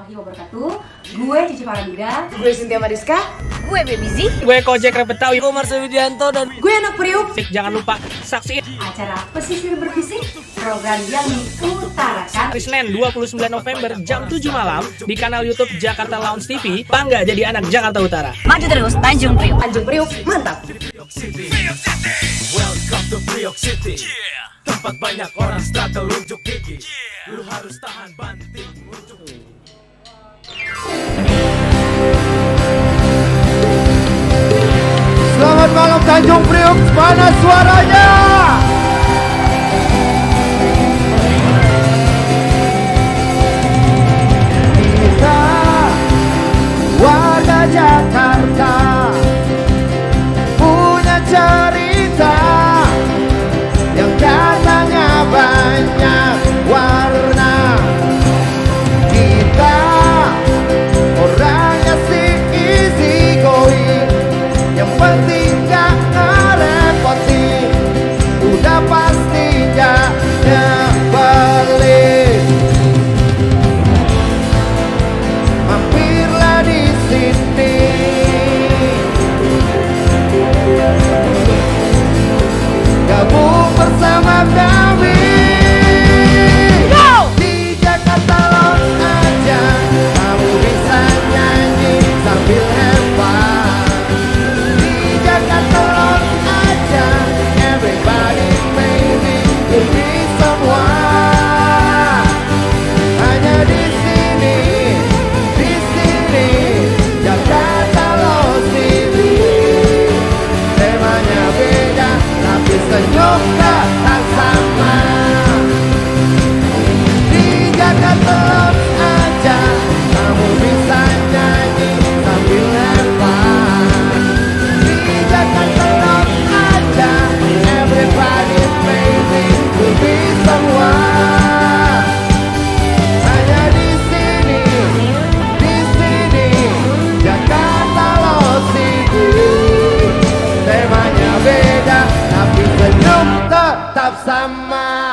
warahmatullahi wabarakatuh. Gue Cici Paramida. Gue Cynthia Mariska. Gue Baby Z. Gue Kojek Repetawi. Gue Marsha Widianto dan gue Anak Priuk. Jangan lupa saksiin Acara Pesisir Berbisik, program yang diutarakan Senin 29 November jam 7 malam di kanal YouTube Jakarta Lounge TV. Bangga jadi anak Jakarta Utara. Maju terus Tanjung Priok. Tanjung Priuk, mantap. Welcome to Priok City. Tempat banyak orang struggle unjuk gigi. Lu harus tahan banting unjuk gigi. Selamat malam Tanjung Priok, mana suaranya? Kita warga Jakarta punya cerita yang katanya banyak warna. Kita orangnya easy going, yang penting gak ngerepotin, udah pasti gak nyebelin. Mampirlah di sini, gabung bersama kami. Di Jakarta Lounge aja kamu bisa nyanyi sambil hebat. Di Jakarta Lounge aja everybody baby ini semua. Hanya di sini Jakarta Lounge TV. Temanya beda tapi senyum tetap sama. Di Jakarta Lounge aja kamu bisa nyanyi sambil lepas. Di Jakarta Lounge aja everybody baby lebih semua. Hanya di sini Jakarta Lounge TV. Temanya beda tapi senyum tetap sama.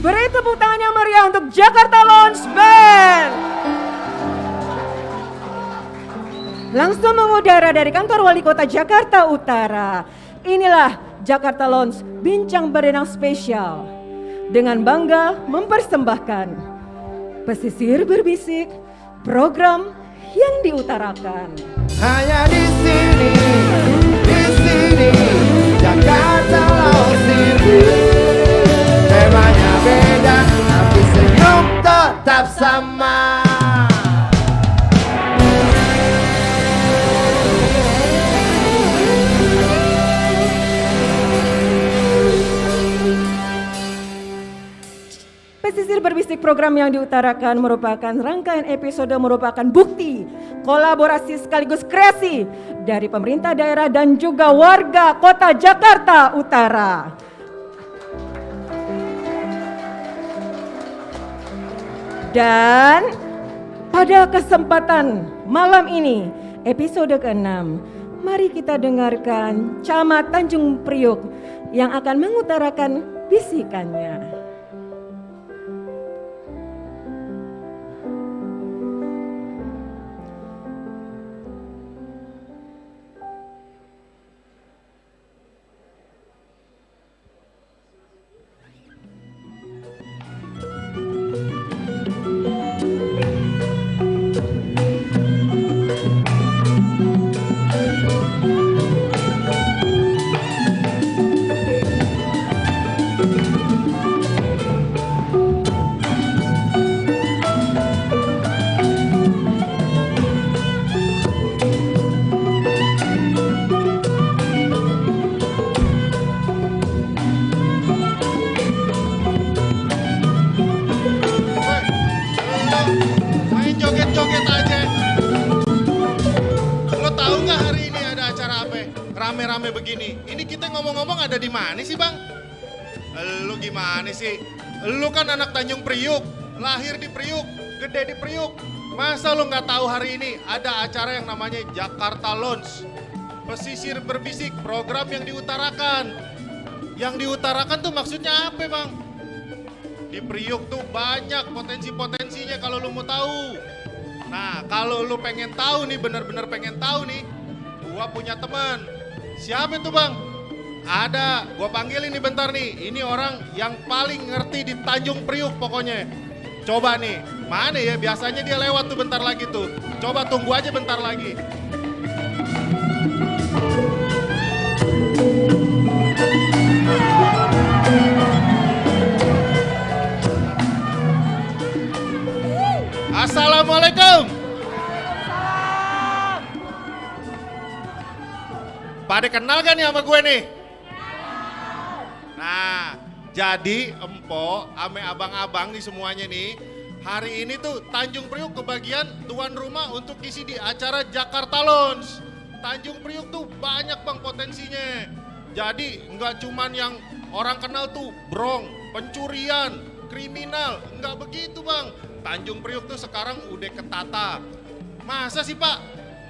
Beri tepuk tangan yang meriah untuk Jakarta Lounge Band. Langsung mengudara dari kantor Wali Kota Jakarta Utara. Inilah Jakarta Lounge Bincang Berenang Spesial. Dengan bangga mempersembahkan Pesisir Berbisik, program yang diutarakan. Hanya di sini Jakarta Lounge TV. Temanya beda tapi senyum tetap sama. Pesisir Berbisik, program yang diutarakan merupakan rangkaian episode, merupakan bukti kolaborasi sekaligus kreasi dari pemerintah daerah dan juga warga kota Jakarta Utara. Dan pada kesempatan malam ini, episode ke-6, mari kita dengarkan Camat Tanjung Priok yang akan mengutarakan bisikannya. Main joget-joget aja. Lo tahu nggak hari ini ada acara apa? Rame-rame begini. Ini kita ngomong-ngomong ada di mana sih bang? Lu gimana sih? Lu kan anak Tanjung Priuk, lahir di Priuk, gede di Priuk. Masa lu nggak tahu hari ini ada acara yang namanya Jakarta Lounge? Pesisir Berbisik, program yang diutarakan. Yang diutarakan tuh maksudnya apa bang? Di Priuk tuh banyak potensi-potensinya kalau lu mau tahu. Nah kalau lu pengen tahu nih, bener-bener pengen tahu nih, gua punya teman. Siapa itu bang? Ada, gua panggilin nih bentar nih. Ini orang yang paling ngerti di Tanjung Priuk pokoknya. Coba nih, mana ya, biasanya dia lewat tuh bentar lagi tuh. Coba tunggu aja bentar lagi. Assalamualaikum. Pada kenal gak nih sama gue nih? Nah, jadi empo ame abang-abang nih semuanya nih, hari ini tuh Tanjung Priuk kebagian tuan rumah untuk isi di acara Jakarta Lounge. Tanjung Priuk tuh banyak bang potensinya. Jadi nggak cuman yang orang kenal tuh brong, pencurian, kriminal, nggak begitu bang. Tanjung Priuk tuh sekarang udah ketata. Masa sih pak?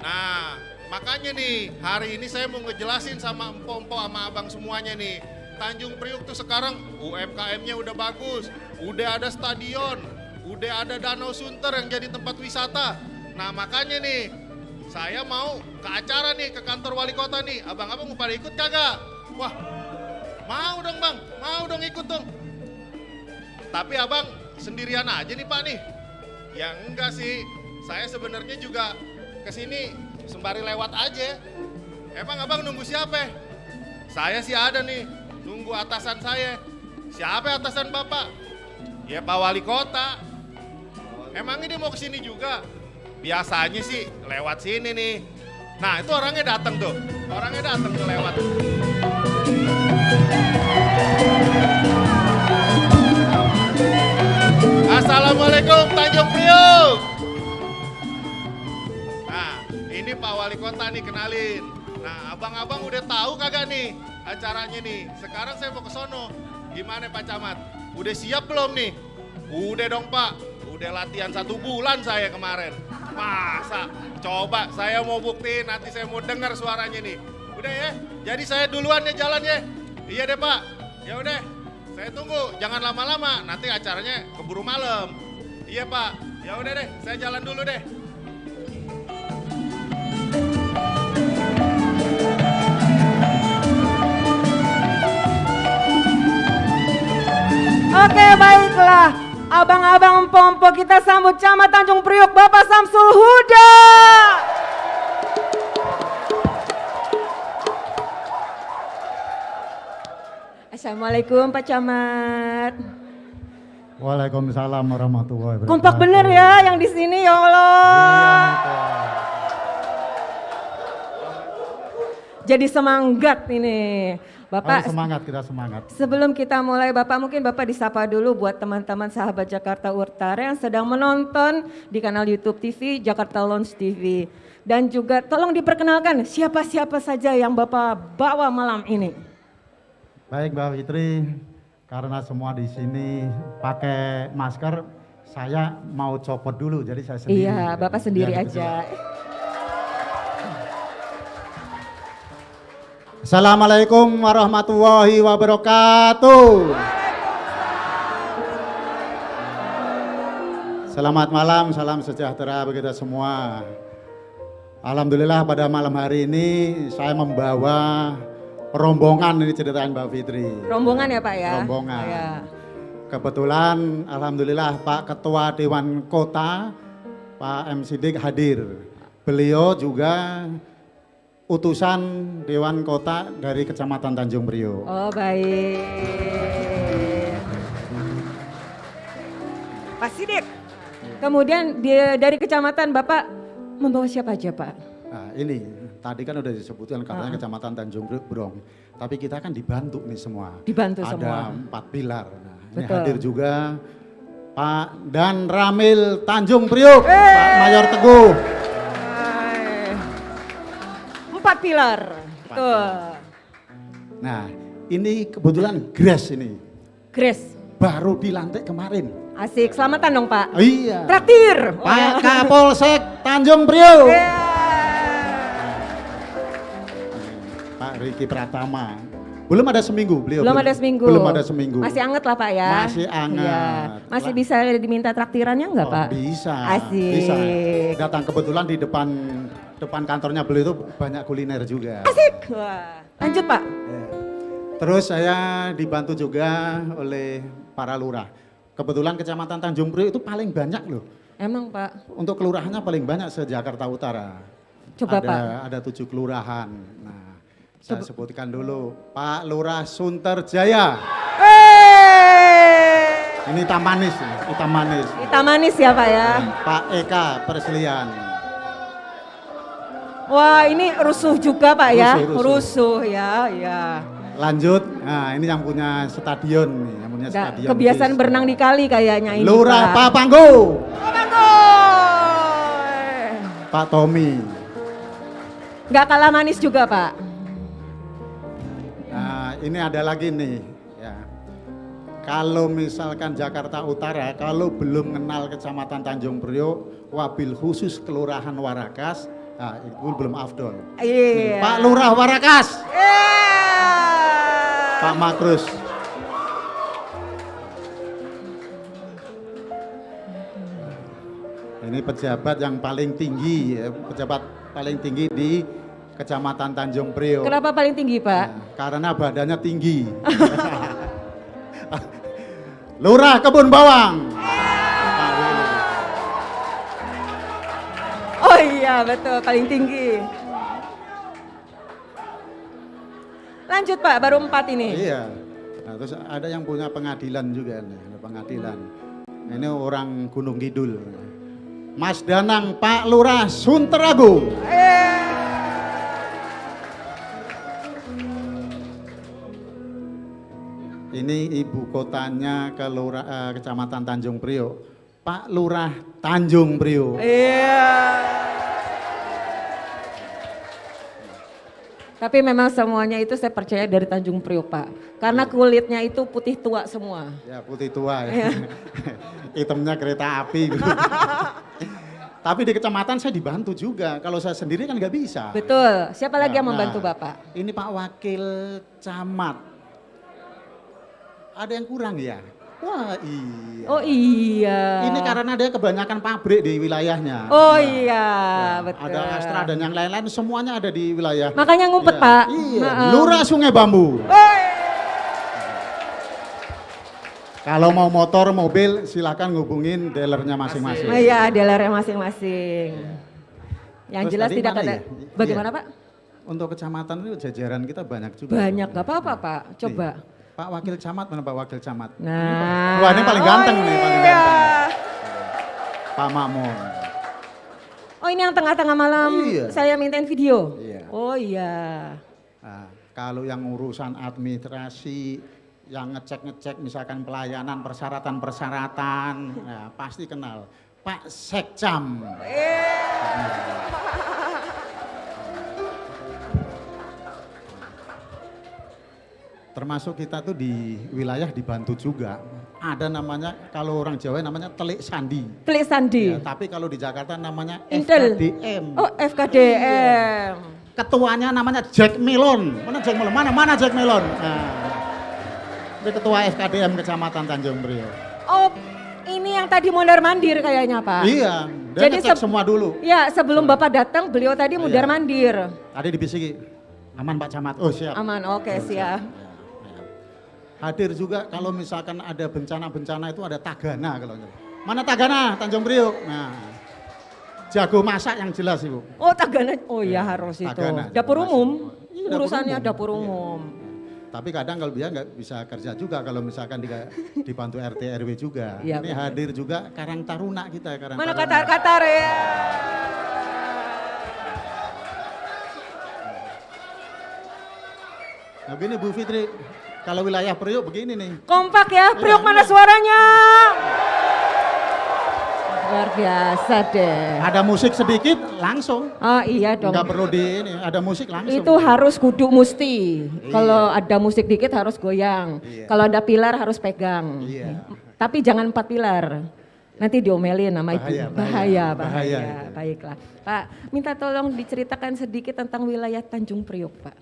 Nah makanya nih hari ini saya mau ngejelasin sama empo-empo sama abang semuanya nih. Tanjung Priuk tuh sekarang UMKM-nya udah bagus, udah ada stadion, udah ada Danau Sunter yang jadi tempat wisata. Nah makanya nih saya mau ke acara nih, ke kantor wali kota nih. Abang-abang mau pada ikut kagak? Wah mau dong bang, mau dong ikut dong. Tapi abang sendirian aja nih pak nih? Ya enggak sih, saya sebenarnya juga kesini sembari lewat aja. Emang abang nunggu siapa? Saya sih ada nih, nunggu atasan saya. Siapa atasan bapak? Ya Pak Wali Kota. Emangnya dia mau kesini juga? Biasanya sih lewat sini nih. Nah itu orangnya datang tuh, orangnya datang tuh lewat. Assalamualaikum Tanjung Priuk. Nah ini Pak Wali Kota nih, kenalin. Nah abang-abang udah tahu kagak nih acaranya nih? Sekarang saya mau ke sono. Gimana Pak Camat? Udah siap belum nih? Udah dong Pak, udah latihan 1 bulan saya kemarin. Masa? Coba saya mau buktiin, nanti saya mau dengar suaranya nih. Udah ya, jadi saya duluan ya jalan ya. Iya deh Pak, ya udah. Saya tunggu, jangan lama-lama, nanti acaranya keburu malam. Iya Pak, ya udah deh, saya jalan dulu deh. Oke baiklah, abang-abang pompo kita sambut Camat Tanjung Priuk Bapak Samsul Huda. Assalamualaikum Pak Camat. Waalaikumsalam warahmatullahi wabarakatuh. Kompak bener ya yang di sini ya Allah. Jadi semangat ini. Bapak, semangat, kita semangat. sebelum kita mulai Bapak, mungkin Bapak disapa dulu buat teman-teman sahabat Jakarta Utara yang sedang menonton di kanal YouTube TV Jakarta Lounge TV. Dan juga tolong diperkenalkan siapa-siapa saja yang Bapak bawa malam ini. Baik Mbak Fitri, karena semua di sini pakai masker, saya mau copot dulu, jadi saya sendiri. Iya, Bapak sendiri aja. Assalamualaikum warahmatullahi wabarakatuh. Selamat malam, salam sejahtera bagi kita semua. Alhamdulillah pada malam hari ini saya membawa rombongan, ini ceritain Mbak Fitri. Rombongan ya Pak ya? Rombongan. Ya. Kebetulan Alhamdulillah Pak Ketua Dewan Kota, Pak M. Siddiq hadir. Beliau juga utusan Dewan Kota dari Kecamatan Tanjung Priuk. Oh baik. Pak Siddiq, kemudian dari kecamatan Bapak membawa siapa aja Pak? Nah ini tadi kan udah disebutkan katanya Kecamatan Tanjung Priuk Brong. Tapi kita kan dibantu nih semua. Dibantu semua. Ada 4 pilar. Nah, ini Betul. hadir juga Pak Dan Ramil Tanjung Priuk, Pak Mayor Teguh. 4 pilar. Tuh. Nah ini kebetulan Grace ini. Grace. Baru dilantik kemarin. Asik, selamatan dong Pak. Iya. Traktir. Pak Kapolsek Tanjung Priuk. Pak Riki Pratama. Belum ada seminggu beliau. Belum ada seminggu. Belum ada seminggu. Masih anget lah Pak ya. Masih anget. Iya. Masih bisa diminta traktirannya enggak Pak? Bisa. Asik. Bisa. Datang kebetulan di depan kantornya beliau itu banyak kuliner juga. Asik. Wah. Lanjut Pak. Terus saya dibantu juga oleh para lurah. Kebetulan Kecamatan Tanjung Priok itu paling banyak loh. Emang Pak? Untuk kelurahannya paling banyak se-Jakarta Utara. Coba Pak. Ada 7 kelurahan. Nah, saya sebutkan dulu. Pak Lurah Sunterjaya. Ini hitam manis, hitam manis. Hitam manis ya Pak ya. Pak Eka Perselian. Wah ini rusuh juga Pak ya. Rusuh. Rusuh ya, ya. Lanjut, nah ini yang punya stadion nih, yang punya Nggak, stadion. kebiasaan Bis. berenang di kali kayaknya ini Lurah Pak. Pak Panggo. Bangun. Pak Tommy. Nggak kalah manis juga Pak. Nah ini ada lagi nih. Ya. Kalau misalkan Jakarta Utara, kalau belum kenal Kecamatan Tanjung Priok, wabil khusus Kelurahan Warakas, nah itu belum afdol. Iya. Pak Lurah Warakas. Iya. Pak Makrus. Ini pejabat yang paling tinggi, pejabat paling tinggi di Kecamatan Tanjung Priok. Kenapa paling tinggi Pak? Nah, karena badannya tinggi. Lurah Kebun Bawang. Oh iya betul paling tinggi. Lanjut Pak, baru 4 ini. Iya. Nah, terus ada yang punya pengadilan juga nih, ada pengadilan. Ini orang Gunung Kidul. Mas Danang Pak Lurah Sunterago. Ini ibu kotanya Kecamatan Tanjung Priok. Pak Lurah Tanjung Priok. Iya. Tapi memang semuanya itu saya percaya dari Tanjung Priok Pak. Karena kulitnya itu putih tua semua. Ya putih tua ya. Hitamnya kereta api. Tapi di kecamatan saya dibantu juga. Kalau saya sendiri kan nggak bisa. Betul. Siapa lagi yang Nah, membantu Bapak? Ini Pak Wakil Camat. Ada yang kurang ya? Wah iya. Oh iya. Ini karena dia kebanyakan pabrik di wilayahnya. Oh iya, betul. Ada Astra dan yang lain-lain semuanya ada di wilayah. Makanya ngumpet Iya. Pak. Iya. Maaf. Lurah Sungai Bambu. Kalau mau motor, mobil silakan ngubungin dealernya masing-masing. Oh iya, dealernya masing-masing. Yang Terus jelas tadi tidak mana ada. ya? Bagaimana Iya. Pak? Untuk kecamatan itu jajaran kita banyak juga. Banyak, gak apa-apa Pak. Coba. Nih, Pak Wakil Camat, mana Pak Wakil Camat? Nah. Wah ini paling ganteng nih, paling iya. ganteng. Pak Makmun. Oh ini yang tengah-tengah malam Iya. saya mintain video? Iya. Oh iya. Nah, kalau yang urusan administrasi, yang ngecek-ngecek misalkan pelayanan, persyaratan-persyaratan, nah, pasti kenal. Pak Sekcam. Termasuk kita tuh di wilayah dibantu juga. Ada namanya, kalau orang Jawa namanya telik sandi. Telik sandi. Ya, tapi kalau di Jakarta namanya Intel. FKDM. Oh FKDM. Ketuanya namanya Jack Melon. Mana Jack Melon? Mana Jack Melon? Nah, itu ketua FKDM Kecamatan Tanjung Priok. Oh ini yang tadi mondar mandir kayaknya Pak. Iya, dia Jadi ngecek semua dulu. Ya sebelum Bapak datang beliau tadi mondar mandir. Tadi dibisiki, aman Pak Camat. Oh siap. Aman, oke siap. Hadir juga kalau misalkan ada bencana-bencana itu ada tagana kalau gitu. Mana tagana Tanjung Priok? Nah, jago masak yang jelas Ibu. Oh Tagana, oh iya harus itu. Tagana, Dapur jago umum, masak. Iya, dapur urusannya umum. dapur Iya. umum. Tapi kadang kalau dia nggak bisa kerja juga kalau misalkan dibantu RT RW juga. Iya, Ini benar. hadir juga Karang Taruna kita. Karang Mana Taruna. Qatar ya? Nah begini Bu Fitri, kalau wilayah Priok begini nih. Kompak ya, Priok mana suaranya? Luar biasa deh. Ada musik sedikit langsung. Oh iya dong. Nggak perlu di ini, ada musik langsung. Itu harus kudu musti. Kalau ada musik dikit harus goyang. Iya. Kalau ada pilar harus pegang. Iya. Tapi jangan 4 pilar. Nanti diomelin sama ibu. Bahaya, Bahaya. bahaya. Baiklah. Pak, minta tolong diceritakan sedikit tentang wilayah Tanjung Priok, Pak.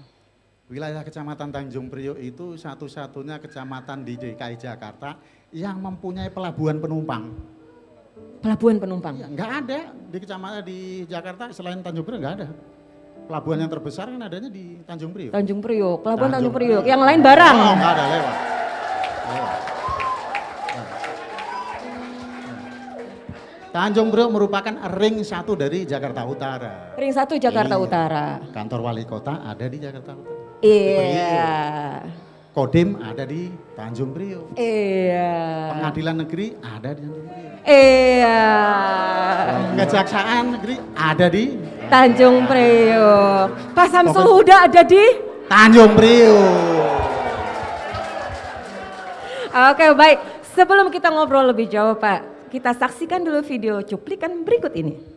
Wilayah Kecamatan Tanjung Priok itu satu-satunya kecamatan di DKI Jakarta yang mempunyai pelabuhan penumpang. Pelabuhan penumpang. Ya, nggak ada di kecamatan di Jakarta selain Tanjung Priok nggak ada. Pelabuhan yang terbesar kan adanya di Tanjung Priok. Tanjung Priok, pelabuhan Tanjung Priok. Yang lain barang. Oh, nggak ada lewat. Tanjung Priok merupakan ring 1 dari Jakarta Utara. Ring 1 Jakarta Iya. Utara. Kantor wali kota ada di Jakarta Utara. Iya. Kodim ada di Tanjung Priok. Iya. Pengadilan negeri ada di Tanjung Priok. Iya. Kejaksaan negeri ada di Tanjung Priok. Pak Samsul Huda ada di? Tanjung Priok. Oke, baik. Sebelum kita ngobrol lebih jauh, Pak, kita saksikan dulu video cuplikan berikut ini.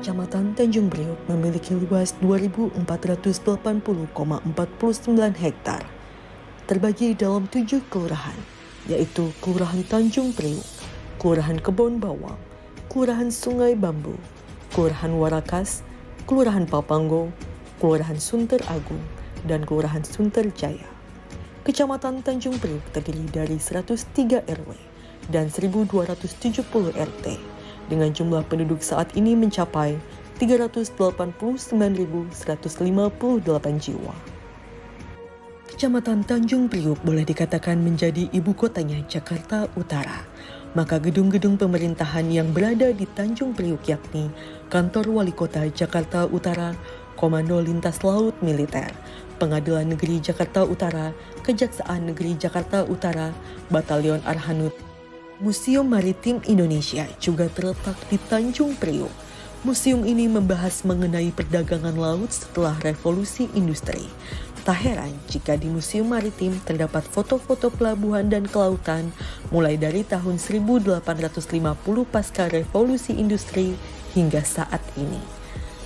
Kecamatan Tanjung Priok memiliki luas 2.480,49 hektar, terbagi dalam 7 kelurahan, yaitu Kelurahan Tanjung Priok, Kelurahan Kebon Bawang, Kelurahan Sungai Bambu, Kelurahan Warakas, Kelurahan Papanggo, Kelurahan Sunter Agung, dan Kelurahan Sunter Jaya. Kecamatan Tanjung Priok terdiri dari 103 RW dan 1.270 RT, dengan jumlah penduduk saat ini mencapai 389.158 jiwa. Kecamatan Tanjung Priok boleh dikatakan menjadi ibu kotanya Jakarta Utara. Maka gedung-gedung pemerintahan yang berada di Tanjung Priok yakni Kantor Wali Kota Jakarta Utara, Komando Lintas Laut Militer, Pengadilan Negeri Jakarta Utara, Kejaksaan Negeri Jakarta Utara, Batalion Arhanud. Museum Maritim Indonesia juga terletak di Tanjung Priok. Museum ini membahas mengenai perdagangan laut setelah revolusi industri. Tak heran jika di Museum Maritim terdapat foto-foto pelabuhan dan kelautan mulai dari tahun 1850 pasca revolusi industri hingga saat ini.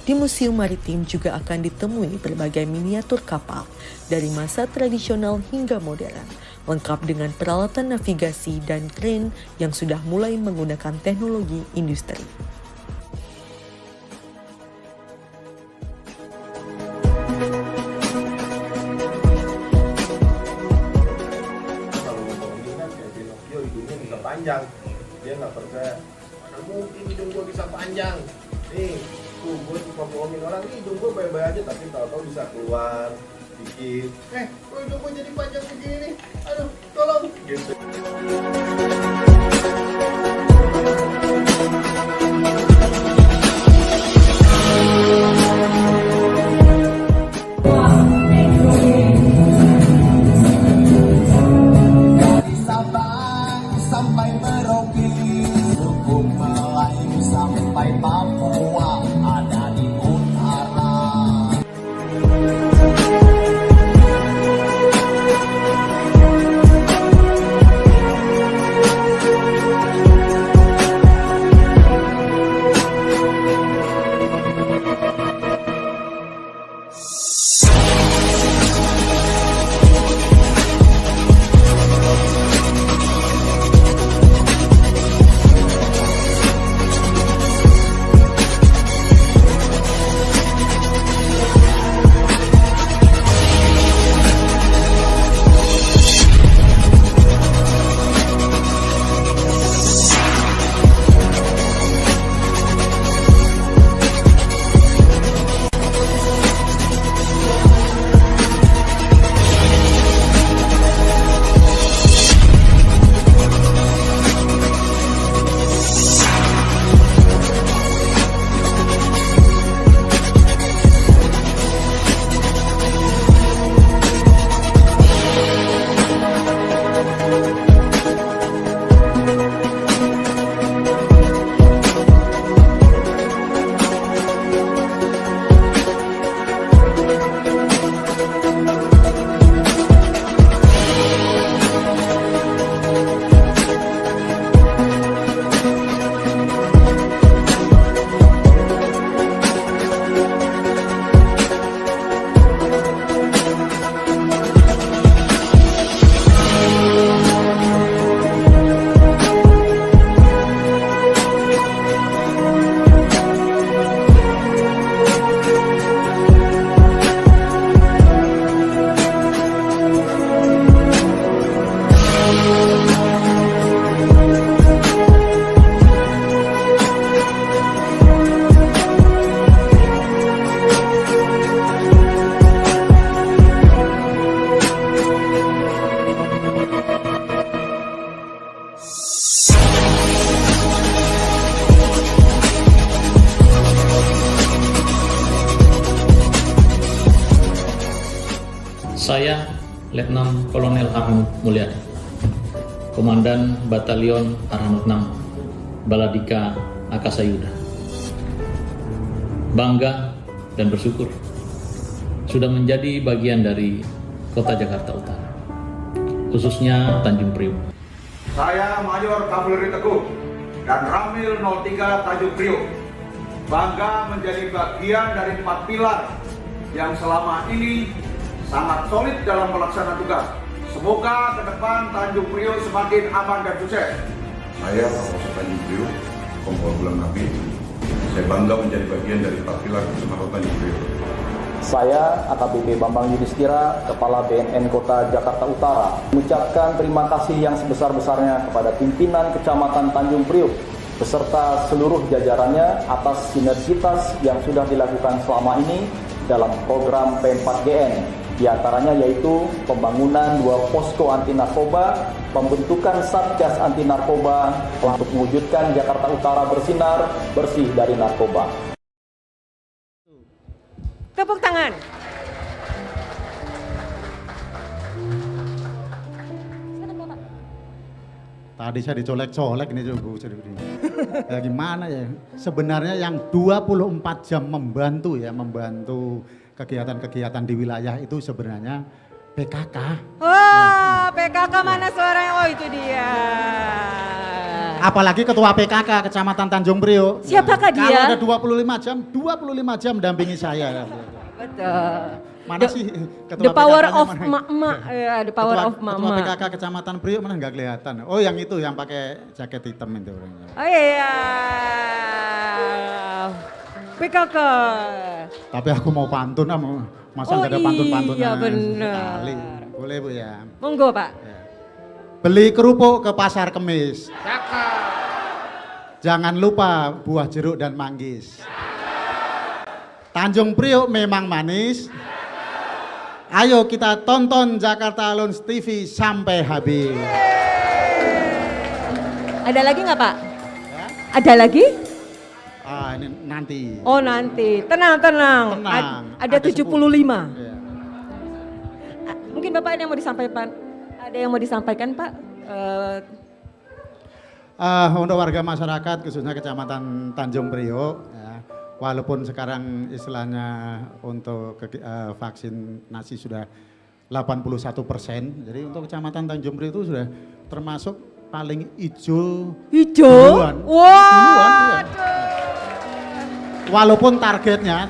Di Museum Maritim juga akan ditemui berbagai miniatur kapal dari masa tradisional hingga modern, lengkap dengan peralatan navigasi dan kren yang sudah mulai menggunakan teknologi industri. Kalau ngomongin kan kayak Pinocchio hidungnya bisa panjang, dia nggak percaya. Mana mungkin hidung gue bisa panjang? Nih, tuh gue suka bohongin orang, nih hidung gue baik-baik aja, tapi tahu-tahu bisa keluar dikit. Kok hidung gue jadi panjang begini nih? Aduh, tolong. Gitu. Sampai Merauke, hukum Melayu sampai Papua ada di utara. Saya Letnan Kolonel Harmut Mulyadi, Komandan Batalion Arhanud 6, Baladika Akasayuda. Bangga dan bersyukur sudah menjadi bagian dari Kota Jakarta Utara, khususnya Tanjung Priok. Saya Mayor Kavaleri Teguh dan Ramil 03 Tanjung Priok bangga menjadi bagian dari 4 pilar yang selama ini sangat solid dalam melaksanakan tugas. Semoga ke depan Tanjung Priok semakin aman dan sukses. Saya Kapolsek Tanjung Priok, Kompol Bulan Nabi. Saya bangga menjadi bagian dari 4 pilar Kecamatan Tanjung Priok. Saya AKBP Bambang Yudhistira, Kepala BNN Kota Jakarta Utara, mengucapkan terima kasih yang sebesar-besarnya kepada pimpinan Kecamatan Tanjung Priok beserta seluruh jajarannya atas sinergitas yang sudah dilakukan selama ini dalam program P4GN, diantaranya yaitu pembangunan 2 posko anti narkoba, pembentukan Satgas anti narkoba untuk mewujudkan Jakarta Utara bersinar bersih dari narkoba. Tepuk tangan. Tadi saya dicolek-colek nih Bu. Ya gimana ya? Sebenarnya yang 24 jam membantu kegiatan-kegiatan di wilayah itu sebenarnya PKK. Wah, PKK mana suaranya? Oh, itu dia. Apalagi ketua PKK Kecamatan Tanjung Priok. Siapakah dia? Kalau ada 25 jam dampingi saya. Betul. Mana sih ketua The power PKK-nya of mana? emak-emak. Ya, the power of Ketua mama. PKK Kecamatan Priok mana nggak kelihatan. Oh, yang itu yang pakai jaket hitam itu orangnya. Oh iya. PKK. Tapi aku mau pantun, masa nggak ada pantun-pantunnya. Iya benar. Sekali. Boleh Bu ya. Monggo Pak. Ya. Beli kerupuk ke pasar Kemis. Jangan lupa buah jeruk dan manggis. Tanjung Priok memang manis. Ayo kita tonton Jakarta Lounge TV sampai habis. Ada lagi nggak Pak? Ya? Ada lagi? Ah, ini nanti. Oh nanti, tenang. Ada 75. Ya. Mungkin Bapak ada yang mau disampaikan? Ada yang mau disampaikan Pak? Untuk warga masyarakat khususnya Kecamatan Tanjung Priok, ya, walaupun sekarang istilahnya untuk vaksinasi sudah 81%, jadi untuk Kecamatan Tanjung Priok itu sudah termasuk paling hijau. Duluan. Wah. Walaupun targetnya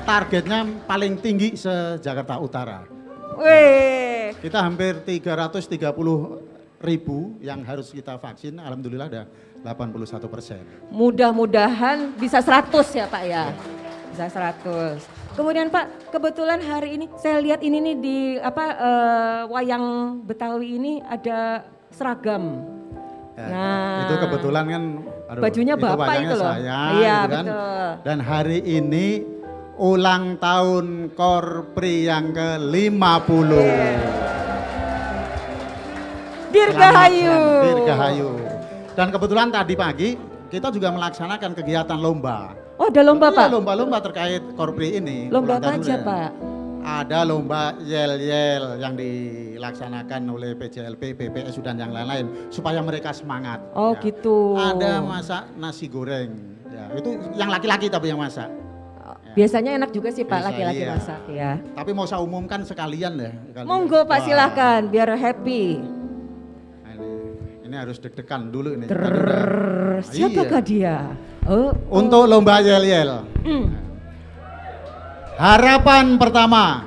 paling tinggi se-Jakarta Utara. Wih. Kita hampir 330.000 yang harus kita vaksin, alhamdulillah ada 81%. Mudah-mudahan bisa 100 ya Pak ya. Bisa 100. Kemudian Pak, kebetulan hari ini saya lihat ini nih di wayang Betawi ini ada seragam. Ya, nah, itu kebetulan kan bajunya Bapak itu loh. Saya, iya, gitu kan. betul. Dan hari ini ulang tahun Korpri yang ke-50. Dirgahayu. Dirgahayu. Dan kebetulan tadi pagi kita juga melaksanakan kegiatan lomba. Oh, ada lomba Pak? Lomba-lomba terkait Korpri ini. Lomba apa aja Pak? Ada lomba yel-yel yang dilaksanakan oleh PJLP, PPSU dan yang lain-lain supaya mereka semangat. Oh ya. gitu. Ada masak nasi goreng. Ya, itu yang laki-laki tapi yang masak. Biasanya enak juga sih Pak laki-laki iya. masak ya. Tapi mau saya umumkan sekalian ya. Monggo Pak silahkan biar happy. Ini harus deg-degan dulu ini. Siapakah dia? Untuk lomba yel-yel. Harapan pertama,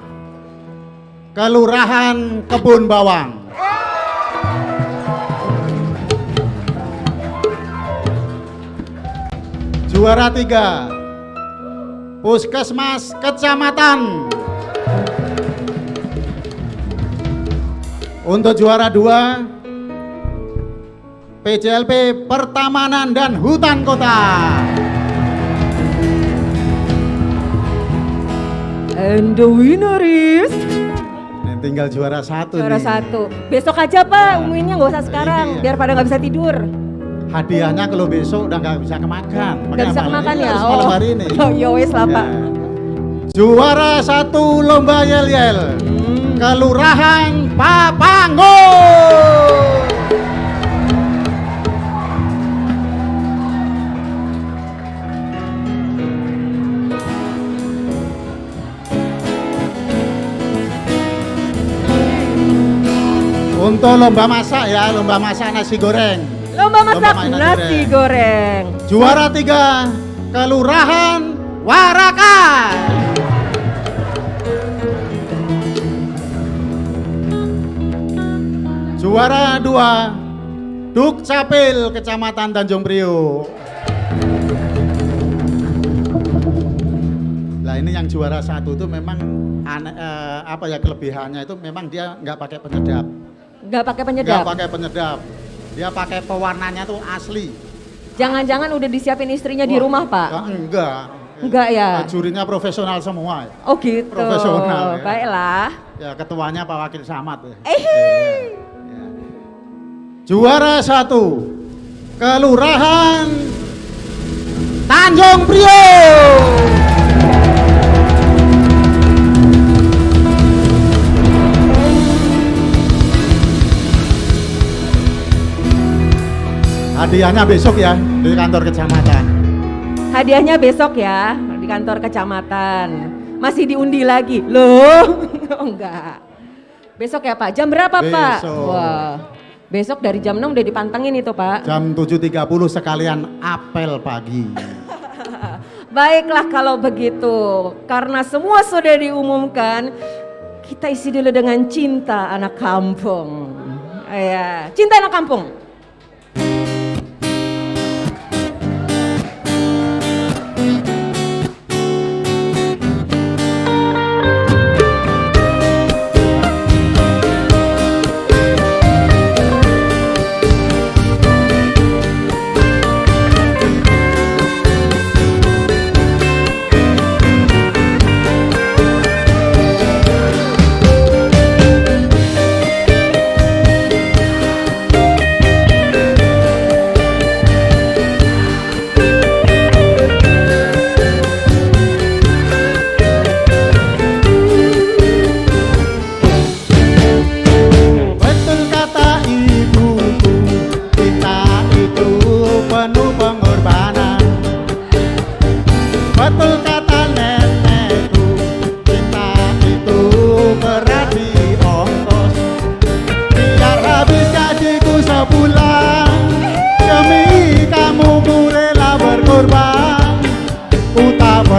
Kelurahan Kebun Bawang. Juara 3, Puskesmas Kecamatan. Untuk juara 2, PJLP Pertamanan dan Hutan Kota. And the winner is tinggal juara 1 juara nih. 1. Besok aja Pak, umuminnya nggak usah sekarang, biar pada nggak bisa tidur. Hadiahnya kalau besok udah nggak bisa kemakan. Nggak bisa kemakan ya? Malam hari ini. Oh, yowes lah Pak. Juara 1 lomba yel-yel. Kelurahan Papango. Untuk lomba masak ya, lomba masak nasi goreng. Lomba masak main nasi goreng. Juara 3 Kelurahan Warakan. Juara 2 Dukcapil Kecamatan Tanjung Priok. Nah ini yang juara 1 itu memang kelebihannya itu memang dia nggak pakai penyedap. Nggak pakai penyedap? Nggak pakai penyedap. Dia pakai pewarnanya tuh asli. Jangan-jangan udah disiapin istrinya di rumah, Pak? Enggak. Enggak ya? Jurinya profesional semua. Oh gitu. Profesional. Ya. Baiklah. Ya ketuanya Pak Wakil Samad. Ya. Juara 1 Kelurahan Tanjung Priok. Hadiahnya besok ya di kantor kecamatan. Hadiahnya besok ya di kantor kecamatan. Masih diundi lagi loh? Oh, enggak. Besok ya Pak. Jam berapa Pak? Wah. Besok dari jam 6 udah dipantengin itu Pak. Jam 7.30 sekalian apel pagi. Baiklah kalau begitu. Karena semua sudah diumumkan, kita isi dulu dengan cinta anak kampung. Ya, cinta anak kampung.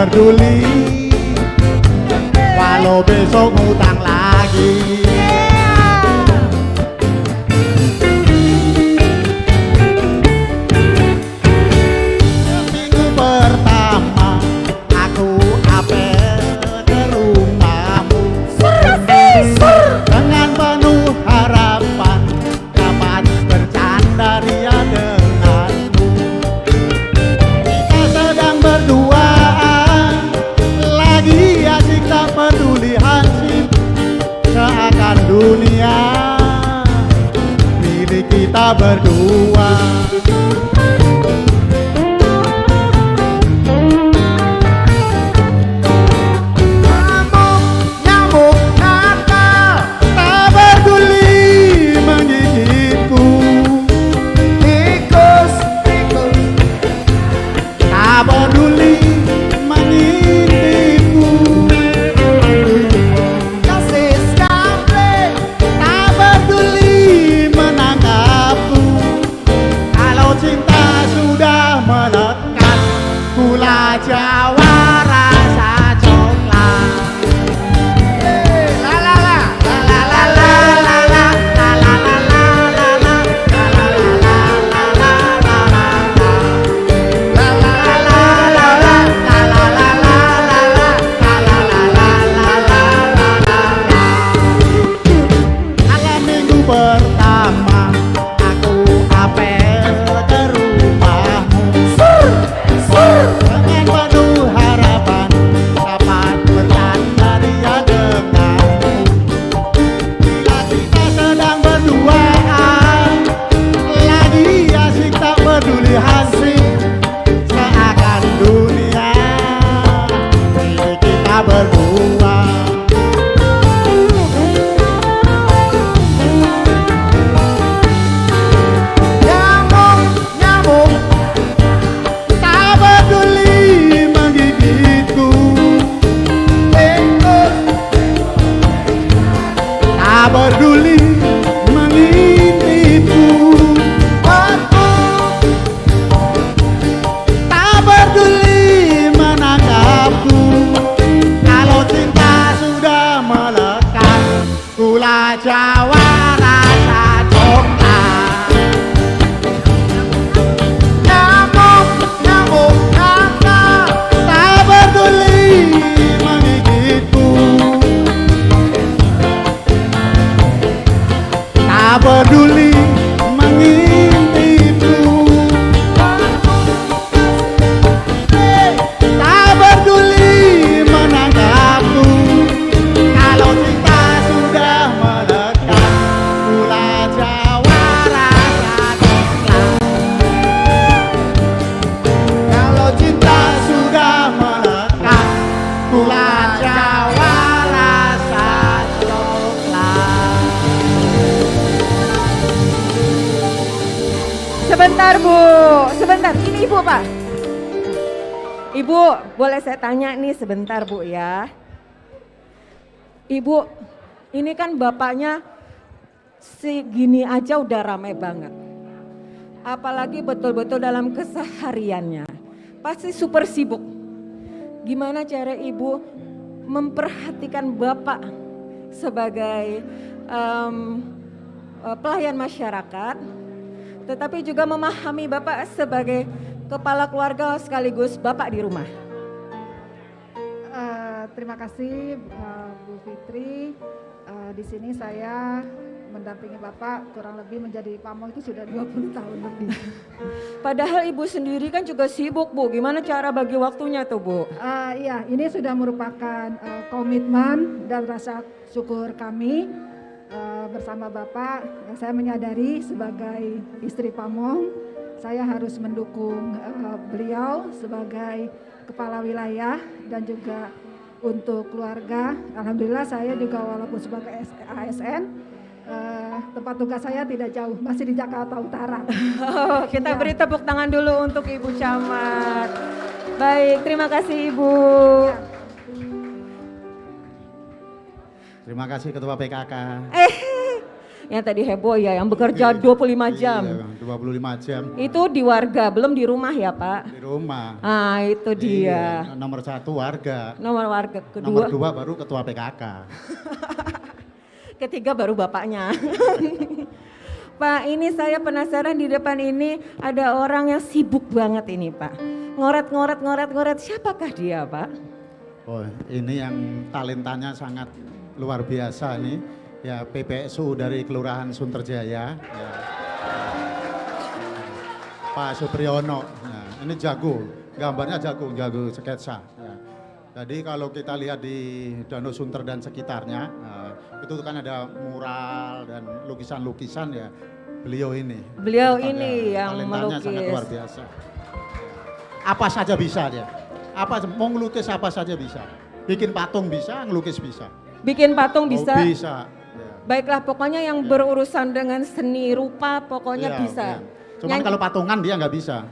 Peduli walau besok ngutang lagi. Minggu pertama aku apel ke rumahmu dengan penuh harapan dapat bercanda ria denganmu. Kita sedang berdua asik tak peduli hasil, seakan dunia milik kita berdua. Nyamuk nakal tak peduli menggigitku. Tikus tak peduli Jawa rasa coklat. Nyamuk nakal tak peduli menggigitku, tak peduli mengintipku, tak peduli menangkapku. Kalau cinta sudah melekat, gula Jawa rasa coklat. Kalau cinta sudah melekat, gula Jawa rasa coklat. Sebentar Bu, sebentar. Ini Ibu Pak. Ibu, boleh saya tanya nih sebentar Bu ya. Ibu, ini kan bapaknya segini aja udah ramai banget. Apalagi betul-betul dalam kesehariannya. Pasti super sibuk. Gimana cara Ibu memperhatikan Bapak sebagai pelayan masyarakat, tetapi juga memahami Bapak sebagai kepala keluarga sekaligus Bapak di rumah? Terima kasih Bu Fitri. Di sini saya mendampingi Bapak kurang lebih menjadi pamong itu sudah 20 tahun lebih. Padahal Ibu sendiri kan juga sibuk Bu, gimana cara bagi waktunya tuh Bu? Iya, ini sudah merupakan komitmen dan rasa syukur kami bersama Bapak. Saya menyadari sebagai istri pamong, saya harus mendukung beliau sebagai kepala wilayah dan juga untuk keluarga. Alhamdulillah saya juga walaupun sebagai ASN, tempat tugas saya tidak jauh, masih di Jakarta Utara. Oh, kita beri tepuk tangan dulu untuk Ibu Camat. Baik, terima kasih Ibu. Terima kasih Ketua PKK. Yang tadi heboh ya, yang bekerja 25 jam. Iya, 25 jam. Itu di warga, belum di rumah ya Pak? Di rumah. Ah, itu dia. Iya, nomor 1 warga. Nomor warga kedua. Nomor 2 baru Ketua PKK. Ketiga baru bapaknya. Pak, ini saya penasaran, di depan ini ada orang yang sibuk banget ini Pak. Ngoret. Siapakah dia Pak? Oh, ini yang talentanya sangat luar biasa nih. Ya, PPSU dari Kelurahan Sunterjaya. Ya. Pak Supriyono. Nah, ini jago, gambarnya jago sketsa. Ya. Jadi kalau kita lihat di Danau Sunter dan sekitarnya, itu kan ada mural dan lukisan-lukisan ya. Beliau ini. Beliau ini yang talentanya melukis. sangat luar biasa. Apa saja bisa dia. Mau ngelukis apa saja bisa. Bikin patung bisa, ngelukis bisa. Bikin patung bisa? Oh, bisa. Baiklah, pokoknya yang berurusan dengan seni rupa pokoknya Iya, bisa. iya. Cuman kalau patungan dia nggak bisa.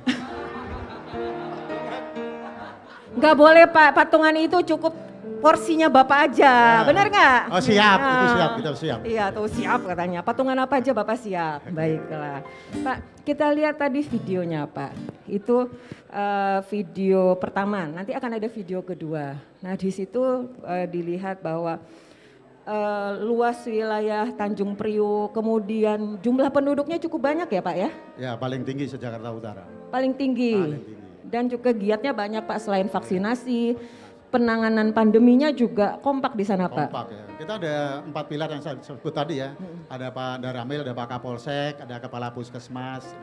Nggak boleh Pak, patungan itu cukup porsinya Bapak aja, benar nggak? Oh siap, itu siap, kita siap. Iya tuh siap katanya, patungan apa aja Bapak siap. Baiklah. Pak, kita lihat tadi videonya Pak, itu video pertama, nanti akan ada video kedua. Nah di situ dilihat bahwa luas wilayah Tanjung Priuk, kemudian jumlah penduduknya cukup banyak ya Pak ya? Ya paling tinggi se-Jakarta Utara. Paling tinggi. Dan juga giatnya banyak Pak, selain vaksinasi, penanganan pandeminya juga kompak di sana Pak. Kompak ya. Kita ada 4 pilar yang saya sebut tadi ya. Ada Pak Daramil, ada Pak Kapolsek, ada Kepala Puskesmas.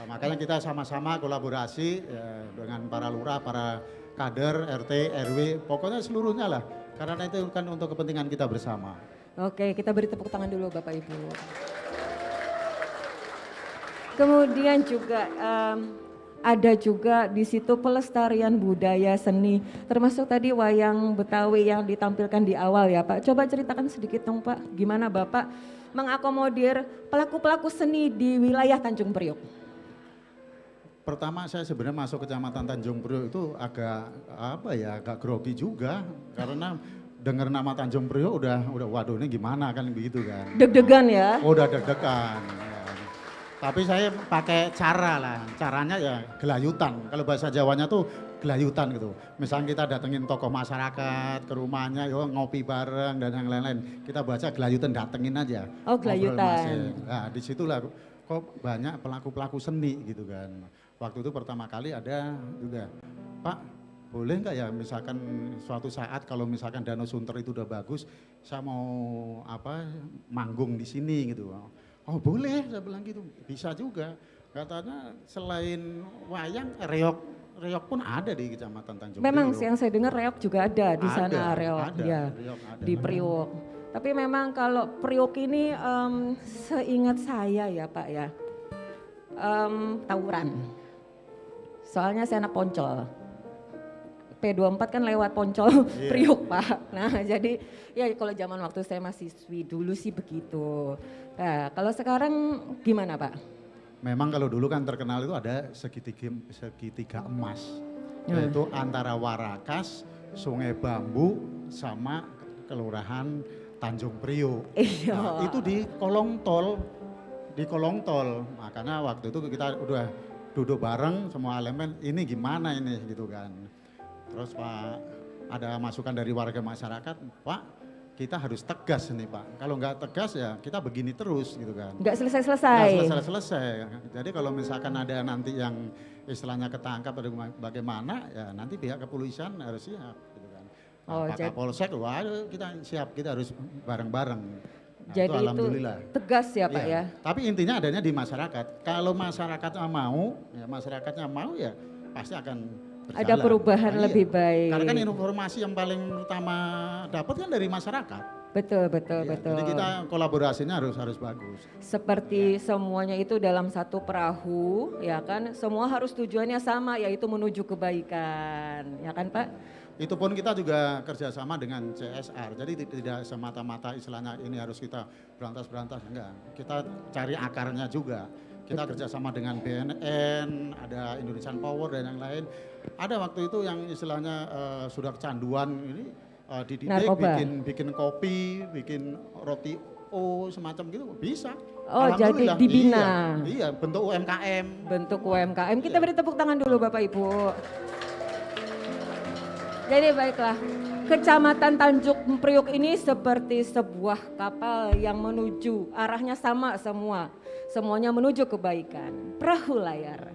Makanya kita sama-sama kolaborasi ya, dengan para lurah, para kader, RT, RW, pokoknya seluruhnya lah. Karena itu kan untuk kepentingan kita bersama. Oke, kita beri tepuk tangan dulu Bapak Ibu. Kemudian juga ada juga di situ pelestarian budaya seni, termasuk tadi wayang Betawi yang ditampilkan di awal ya Pak. Coba ceritakan sedikit dong Pak, gimana Bapak mengakomodir pelaku-pelaku seni di wilayah Tanjung Priok? Pertama saya sebenarnya masuk Kecamatan Tanjung Priok itu agak grogi juga karena dengar nama Tanjung Priok udah waduh ini gimana kan begitu kan. Deg-degan ya? Oh, udah deg-degan. Ya. Tapi saya pakai caranya ya gelayutan. Kalau bahasa Jawanya tuh gelayutan gitu. Misalnya kita datengin tokoh masyarakat ke rumahnya, yo ngopi bareng dan yang lain-lain. Kita baca gelayutan, datengin aja. Oh, ngobrol gelayutan. masing. Nah, disitulah kok banyak pelaku-pelaku seni gitu kan. Waktu itu pertama kali ada juga, Pak, boleh nggak ya misalkan suatu saat kalau misalkan Danau Sunter itu udah bagus, saya mau manggung di sini gitu. Oh boleh, saya bilang gitu, bisa juga. Katanya selain wayang, reok pun ada di Kecamatan Tanjung Memang Priok. yang saya dengar reok juga ada di sana, reok ada, ya, reok ada. di Priok. Tapi memang kalau Priok ini seingat saya ya Pak ya, tawuran. Soalnya saya anak Poncol. P24 kan lewat Poncol Priok Pak. Nah jadi ya kalau zaman waktu saya mahasiswi dulu sih begitu. Nah kalau sekarang gimana Pak? Memang kalau dulu kan terkenal itu ada segitiga emas. Yaitu antara Warakas, Sungai Bambu sama Kelurahan Tanjung Priok. Iya. Nah, itu di kolong tol. Makanya waktu itu kita udah duduk bareng semua elemen, ini gimana ini gitu kan. Terus Pak, ada masukan dari warga masyarakat, Pak kita harus tegas nih Pak. Kalau nggak tegas ya kita begini terus gitu kan. Nggak selesai-selesai. Nggak selesai. Jadi kalau misalkan ada nanti yang istilahnya ketangkap atau bagaimana, ya nanti pihak kepolisian harus siap gitu kan. Nah, Pak Kapolsek, wah kita siap, kita harus bareng-bareng. Nah, jadi itu alhamdulillah. tegas ya Pak ya. Tapi intinya adanya di masyarakat. Kalau masyarakatnya mau ya pasti akan berjalan. Ada perubahan lebih baik. Karena kan informasi yang paling utama dapat kan dari masyarakat. Betul. Jadi kita kolaborasinya harus bagus. Seperti semuanya itu dalam satu perahu, ya kan? Semua harus tujuannya sama, yaitu menuju kebaikan, ya kan Pak? Itu pun kita juga kerjasama dengan CSR. Jadi tidak semata-mata istilahnya ini harus kita berantas, enggak. Kita cari akarnya juga. Kita kerjasama dengan BNN, ada Indonesian Power dan yang lain. Ada waktu itu yang istilahnya sudah kecanduan ini dididik, bikin kopi, bikin roti semacam gitu bisa. Oh jadi dibina. Iya, bentuk UMKM. Bentuk UMKM. Kita beri tepuk tangan dulu Bapak Ibu. Jadi baiklah, Kecamatan Tanjung Priok ini seperti sebuah kapal yang menuju, arahnya sama semua. Semuanya menuju kebaikan. Perahu layar.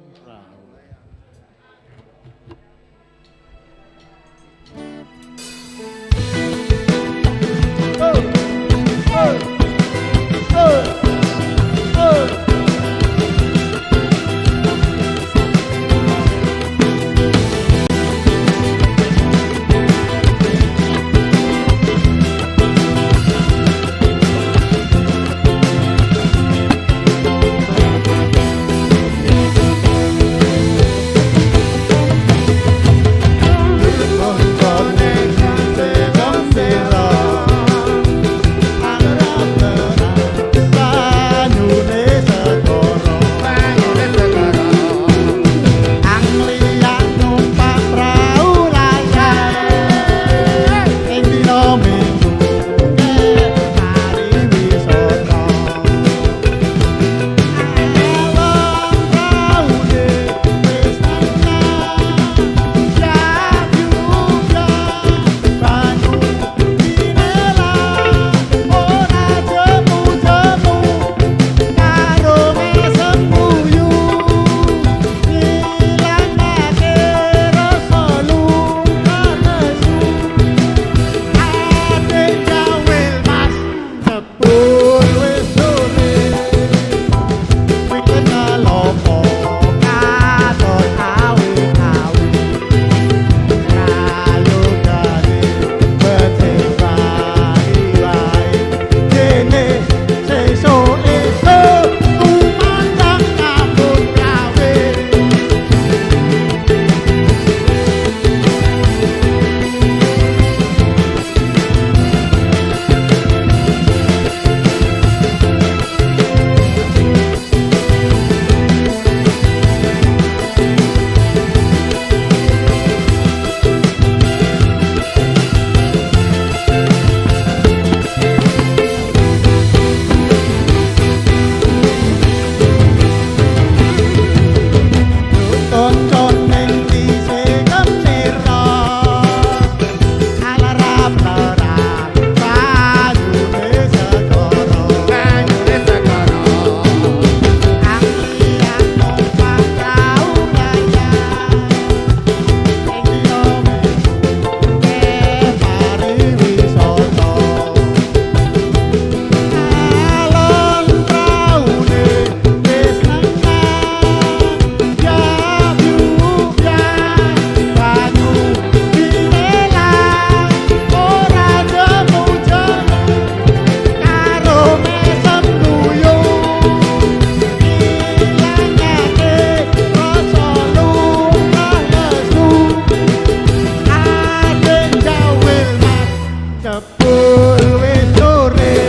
jebul wis sore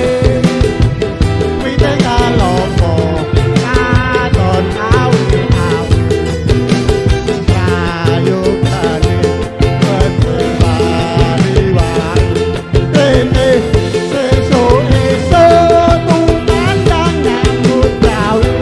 wite kalopo katon awi-awi rayogane wari-wari rene sesuk-esuk tumandang nyambut gawe.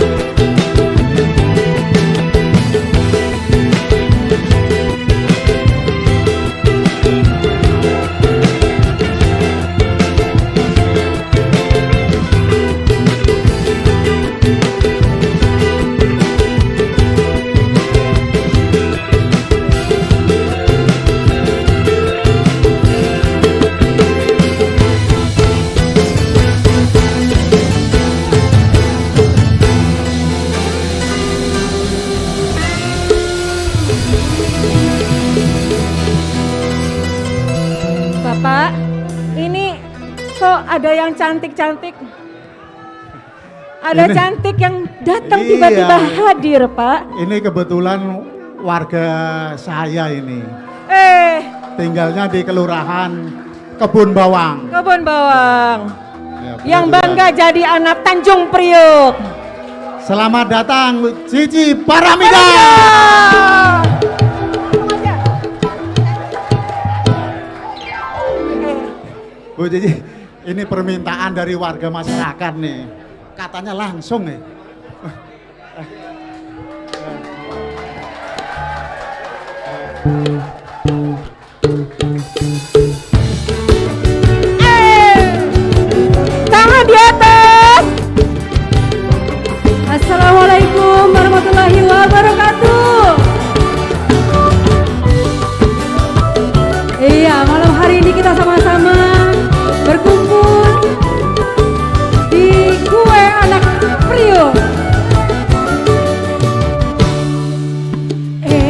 Bapak, ini kok ada yang cantik-cantik? Ada Ini- cantik yang datang Iya. tiba-tiba hadir, Pak. Ini kebetulan warga saya ini. Tinggalnya di Kelurahan Kebun Bawang. Kebun Bawang. Ya, Yang betul bangga jadi anak Tanjung Priuk. Selamat datang Cici Paramida. Bu Cici, ini permintaan dari warga masyarakat nih. Katanya langsung nih. Tangan di atas. Assalamualaikum warahmatullahi wabarakatuh. Iya, malam hari ini kita sama-sama berkumpul di kue anak Priuk.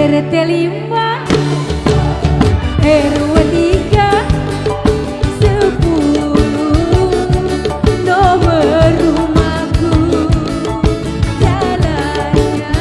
RT 5 RW 3 10 nomor rumahku jalannya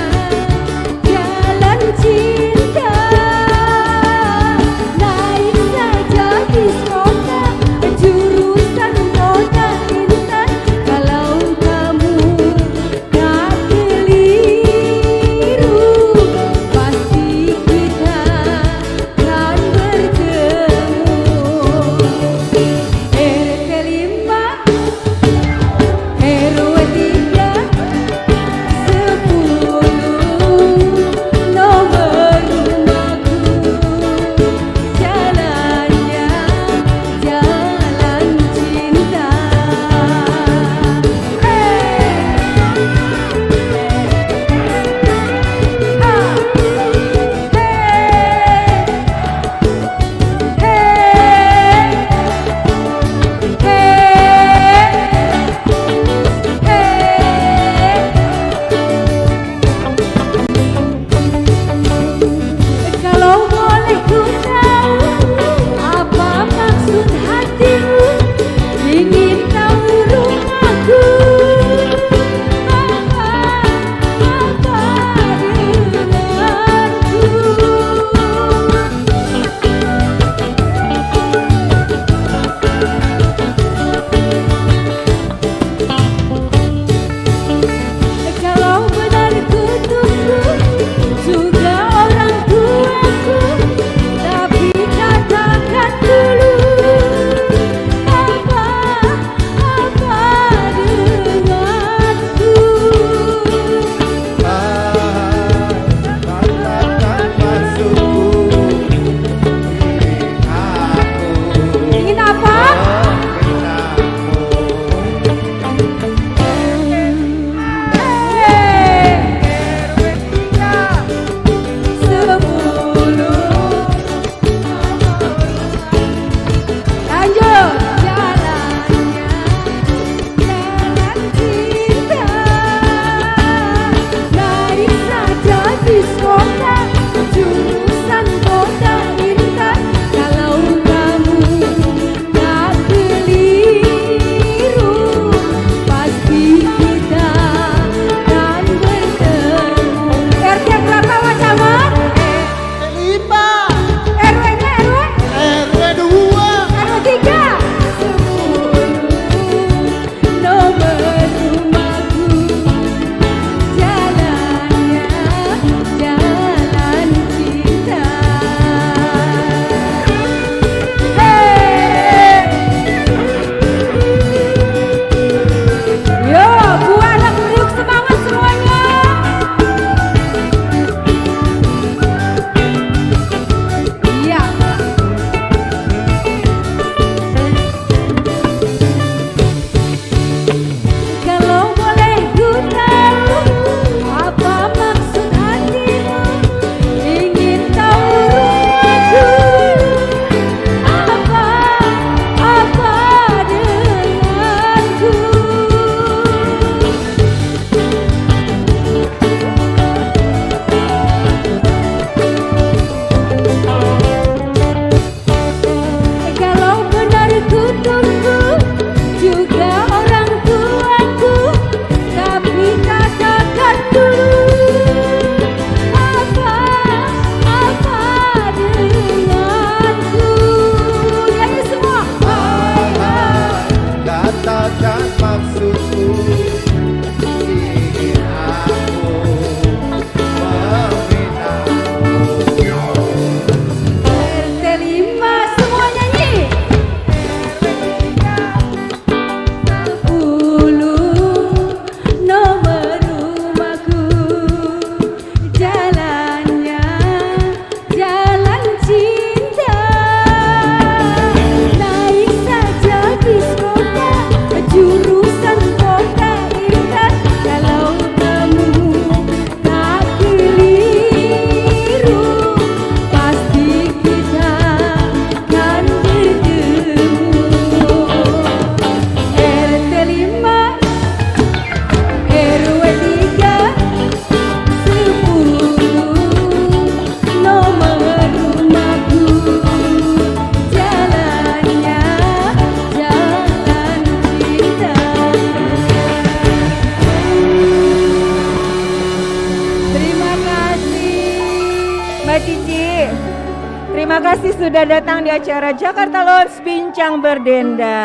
kasih sudah datang di acara Jakarta Lounge Bincang Berdenda.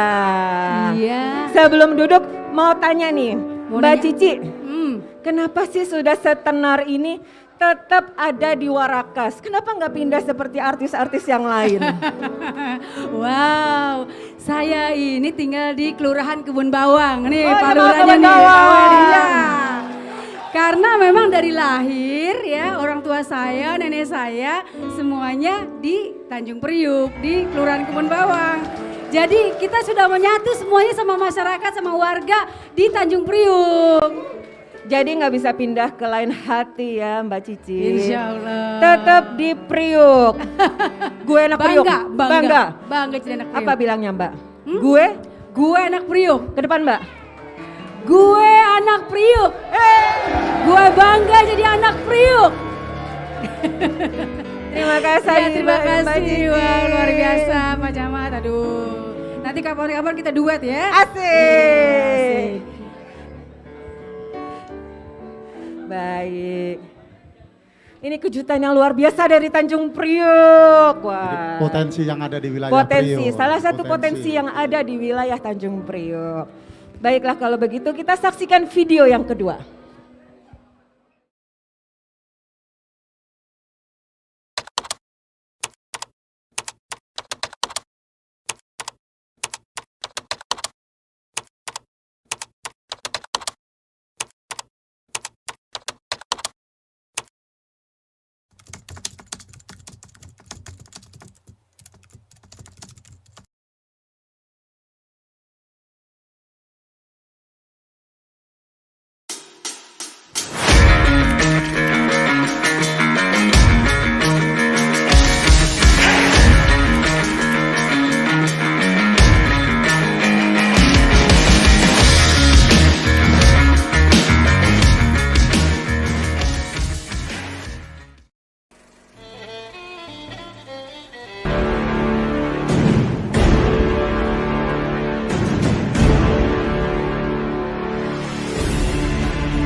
Iya. Sebelum duduk mau tanya nih, Mau Mbak nanya? Cici, kenapa sih sudah setenar ini tetap ada di Warakas? Kenapa nggak pindah seperti artis-artis yang lain? Wow, saya ini tinggal di Kelurahan Kebun Bawang nih, Oh, Pak sama Lurahnya Kebun nih. Bawang. Iya. Karena memang dari lahir ya orang tua saya, nenek saya semuanya di Tanjung Priuk, di Kelurahan Kebun Bawang. Jadi kita sudah menyatu semuanya sama masyarakat, sama warga di Tanjung Priuk. Jadi nggak bisa pindah ke lain hati ya Mbak Cici. Insya Allah. Tetap di Priuk. Gue anak Priuk. Bangga jadi anak Priuk. Apa bilangnya Mbak? Gue anak Priuk. Ke depan Mbak. Gue anak Priuk. Gue bangga jadi anak Priuk. Terima kasih. Ya, terima Mbak kasih. Cici. Wah, luar biasa Pak Camat. Aduh. Nanti kapan-kapan kita duet ya. Asik. Baik. Ini kejutan yang luar biasa dari Tanjung Priuk. Wah. Potensi yang ada di wilayah Potensi, Priuk. salah satu potensi yang ada di wilayah Tanjung Priuk. Baiklah kalau begitu kita saksikan video yang kedua.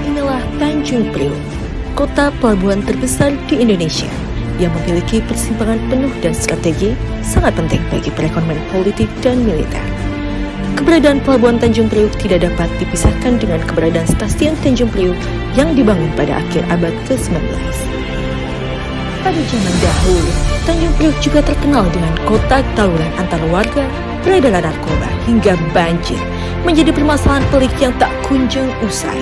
Inilah Tanjung Priuk, kota pelabuhan terbesar di Indonesia yang memiliki persimpangan penuh dan strategi sangat penting bagi perekonomian politik dan militer. Keberadaan pelabuhan Tanjung Priuk tidak dapat dipisahkan dengan keberadaan stasiun Tanjung Priuk yang dibangun pada akhir abad ke-19. Pada zaman dahulu, Tanjung Priuk juga terkenal dengan kota tawuran antar warga, peredaran narkoba hingga banjir, menjadi permasalahan pelik yang tak kunjung usai.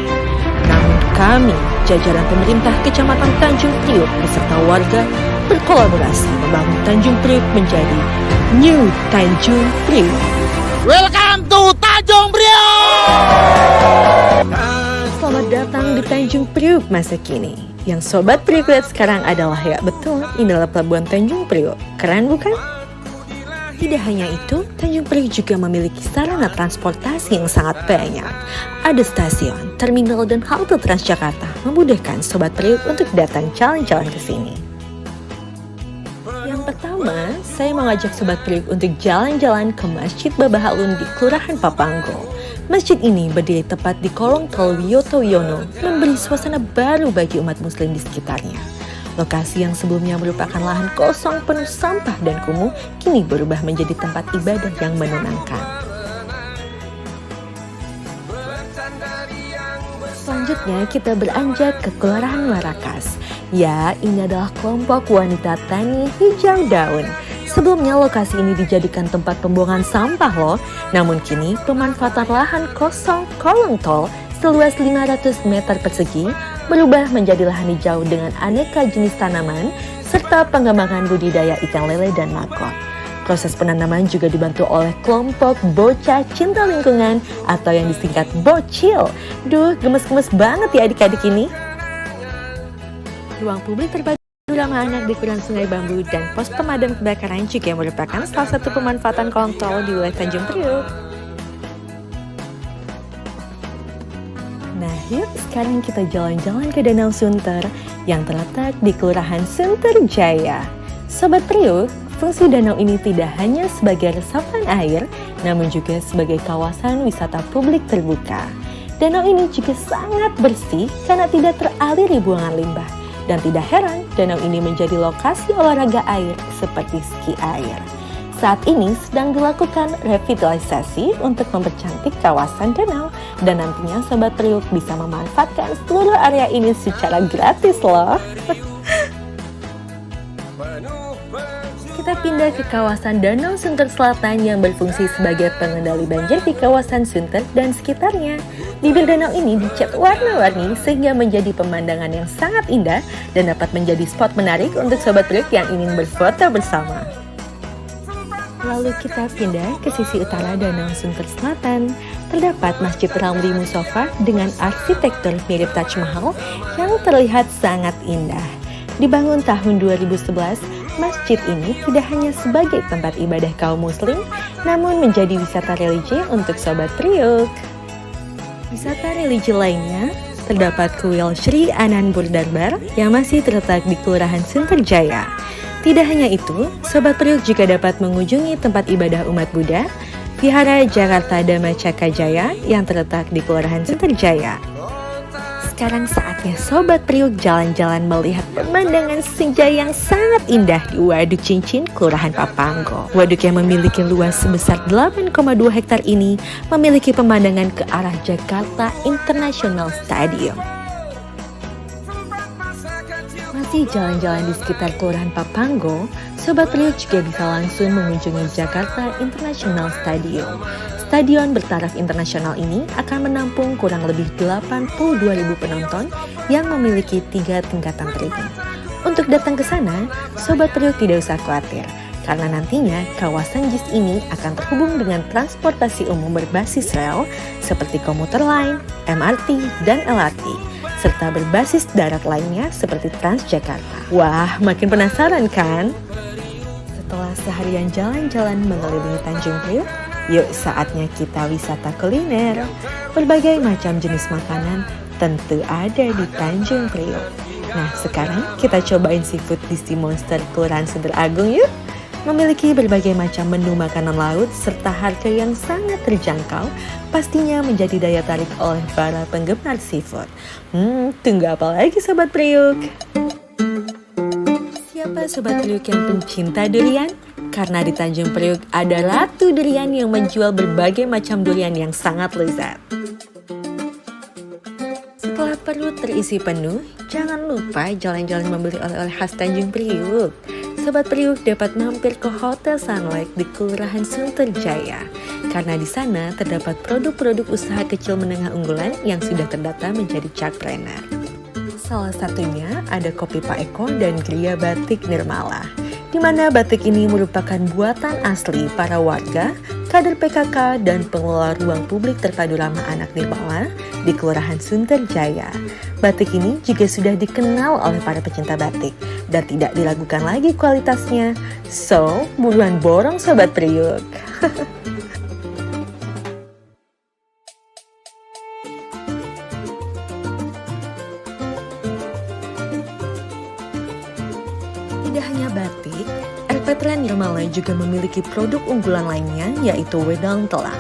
Namun kami, jajaran pemerintah Kecamatan Tanjung Priuk beserta warga berkolaborasi membangun Tanjung Priuk menjadi New Tanjung Priuk. Welcome to Tanjung Priuk! Selamat datang di Tanjung Priuk masa kini. Yang Sobat Priuk lihat sekarang adalah ya betul, inilah pelabuhan Tanjung Priuk. Keren bukan? Tidak hanya itu, Tanjung Priuk juga memiliki sarana transportasi yang sangat banyak. Ada stasiun, terminal, dan halte Transjakarta memudahkan Sobat Priuk untuk datang jalan-jalan ke sini. Yang pertama, saya mengajak Sobat Priuk untuk jalan-jalan ke Masjid Babah Alun di Kelurahan Papanggo. Masjid ini berdiri tepat di kolong tol Wiyoto Wiono, memberi suasana baru bagi umat muslim di sekitarnya. Lokasi yang sebelumnya merupakan lahan kosong penuh sampah dan kumuh, kini berubah menjadi tempat ibadah yang menenangkan. Selanjutnya kita beranjak ke Kelurahan Warakas. Ya, ini adalah kelompok wanita tani hijau daun. Sebelumnya lokasi ini dijadikan tempat pembuangan sampah loh. Namun kini pemanfaatan lahan kosong kolong tol seluas 500 meter persegi berubah menjadi lahan hijau dengan aneka jenis tanaman serta pengembangan budidaya ikan lele dan maggot. Proses penanaman juga dibantu oleh kelompok bocah cinta lingkungan atau yang disingkat bocil. Duh, gemes-gemes banget ya adik-adik ini. Ruang publik terpadu ramah anak di Kelurahan Sungai Bambu dan pos pemadam kebakaran juga merupakan salah satu pemanfaatan kolong tol di wilayah Tanjung Priuk. Nah, yuk sekarang kita jalan-jalan ke Danau Sunter yang terletak di Kelurahan Sunterjaya. Sobat Priuk, fungsi danau ini tidak hanya sebagai resapan air, namun juga sebagai kawasan wisata publik terbuka. Danau ini juga sangat bersih karena tidak teraliri buangan limbah. Dan tidak heran, danau ini menjadi lokasi olahraga air seperti ski air. Saat ini sedang dilakukan revitalisasi untuk mempercantik kawasan danau dan nantinya Sobat Priuk bisa memanfaatkan seluruh area ini secara gratis loh. Kita pindah ke kawasan Danau Sunter Selatan yang berfungsi sebagai pengendali banjir di kawasan Sunter dan sekitarnya. Bibir danau ini dicat warna-warni sehingga menjadi pemandangan yang sangat indah dan dapat menjadi spot menarik untuk Sobat Priuk yang ingin berfoto bersama. Lalu kita pindah ke sisi utara Danau Sunter Selatan. Terdapat Masjid Ramli Musofa dengan arsitektur mirip Taj Mahal yang terlihat sangat indah. Dibangun tahun 2011, masjid ini tidak hanya sebagai tempat ibadah kaum muslim, namun menjadi wisata religi untuk Sobat Priuk. Wisata religi lainnya, terdapat kuil Sri Anandpur Darbar yang masih terletak di Kelurahan Sunterjaya. Tidak hanya itu, Sobat Priuk juga dapat mengunjungi tempat ibadah umat Buddha, Vihara Jakarta Dhamma Cakra Jaya yang terletak di Kelurahan Sunterjaya. Sekarang saatnya Sobat Priuk jalan-jalan melihat pemandangan senja yang sangat indah di Waduk Cincin, Kelurahan Papanggo. Waduk yang memiliki luas sebesar 8,2 hektar ini memiliki pemandangan ke arah Jakarta International Stadium. Masih jalan-jalan di sekitar Kelurahan Papanggo, Sobat Priuk juga bisa langsung mengunjungi Jakarta International Stadium. Stadion bertaraf internasional ini akan menampung kurang lebih 82.000 penonton yang memiliki 3 tingkatan tribun. Untuk datang ke sana, Sobat Priuk tidak usah khawatir, karena nantinya kawasan JIS ini akan terhubung dengan transportasi umum berbasis rel seperti komuter lain, MRT, dan LRT, serta berbasis darat lainnya seperti Transjakarta. Wah, makin penasaran kan? Setelah seharian jalan-jalan mengelilingi Tanjung Priuk, yuk saatnya kita wisata kuliner. Berbagai macam jenis makanan tentu ada di Tanjung Priuk. Nah, sekarang kita cobain seafood di Sea Monster Kelurahan Sunter Agung yuk. Memiliki berbagai macam menu makanan laut serta harga yang sangat terjangkau, pastinya menjadi daya tarik oleh para penggemar seafood. Tunggu apa lagi Sobat Priuk? Siapa Sobat Priuk yang pencinta durian? Karena di Tanjung Priuk ada Ratu Durian yang menjual berbagai macam durian yang sangat lezat. Setelah perut terisi penuh, jangan lupa jalan-jalan membeli oleh-oleh khas Tanjung Priuk. Sobat Priuk dapat mampir ke Hotel Sunlight di Kelurahan Sunterjaya, karena di sana terdapat produk-produk usaha kecil menengah unggulan yang sudah terdata menjadi chartpreneur. Salah satunya ada Kopi Pak Eko dan Gria Batik Nirmala, di mana batik ini merupakan buatan asli para warga, kader PKK, dan pengelola ruang publik terpadu ramah anak Nirmala di Kelurahan Sunterjaya. Batik ini juga sudah dikenal oleh para pecinta batik dan tidak diragukan lagi kualitasnya. So, buruan borong Sobat Priuk. Tidak hanya batik, Erpetra Nirmala juga memiliki produk unggulan lainnya yaitu wedang telang.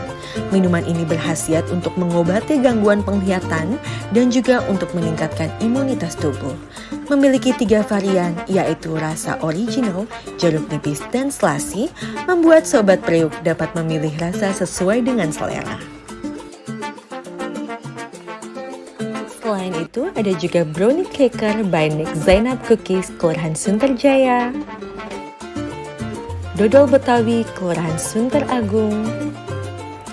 Minuman ini berkhasiat untuk mengobati gangguan penglihatan dan juga untuk meningkatkan imunitas tubuh. Memiliki 3 varian yaitu rasa original, jeruk nipis, dan selasi, membuat Sobat Priuk dapat memilih rasa sesuai dengan selera. Selain itu, ada juga brownie cracker by Nek Zainab Cookies, Kelurahan Sunterjaya, dodol Betawi, Kelurahan Sunter Agung,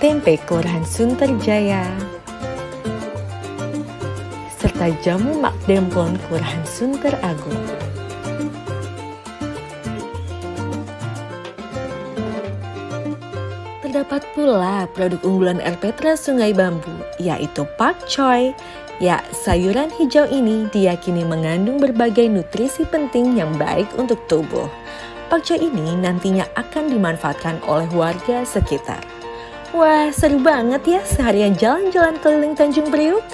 tempe Kelurahan Sunterjaya, serta jamu Mak Demplon, Kelurahan Sunter Agung. Terdapat pula produk unggulan Erpetra Sungai Bambu, yaitu Pak Choy. Ya, sayuran hijau ini diyakini mengandung berbagai nutrisi penting yang baik untuk tubuh. Pak Choy ini nantinya akan dimanfaatkan oleh warga sekitar. Wah, seru banget ya seharian jalan-jalan keliling Tanjung Priuk.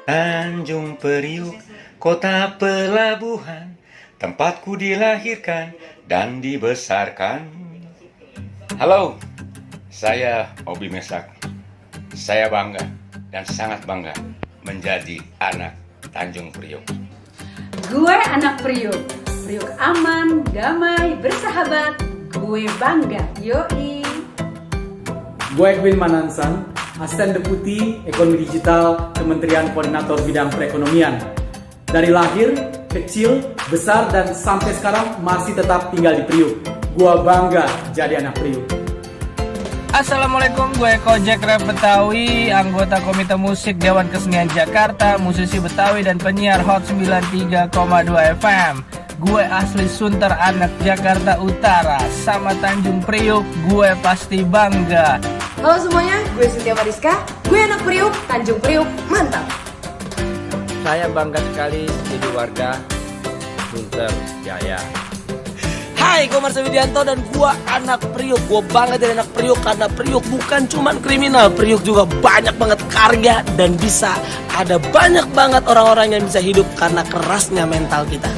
Tanjung Priuk, kota pelabuhan, tempatku dilahirkan dan dibesarkan. Halo, saya Obi Mesak. Saya bangga dan sangat bangga menjadi anak Tanjung Priuk. Gue anak Priuk. Priuk aman, damai, bersahabat. Gue bangga, yoi. Gue Edwin Manansan, Asisten Deputi Ekonomi Digital Kementerian Koordinator Bidang Perekonomian. Dari lahir, kecil, besar, dan sampai sekarang masih tetap tinggal di Priuk. Gue bangga jadi anak Priuk. Assalamualaikum, gue Kojek Rap Betawi, anggota Komite Musik Dewan Kesenian Jakarta, musisi Betawi dan penyiar Hot 93,2 FM. Gue asli Sunter, anak Jakarta Utara, sama Tanjung Priuk, gue pasti bangga. Halo semuanya, gue Cynthia Mariska, gue anak Priuk, Tanjung Priuk, mantap. Saya bangga sekali jadi warga Sunter Jaya. Hai, gue Marsha Widianto dan gue anak Priuk. Gue bangga jadi anak Priuk karena Priuk bukan cuman kriminal. Priuk juga banyak banget karya dan bisa ada banyak banget orang-orang yang bisa hidup karena kerasnya mental kita.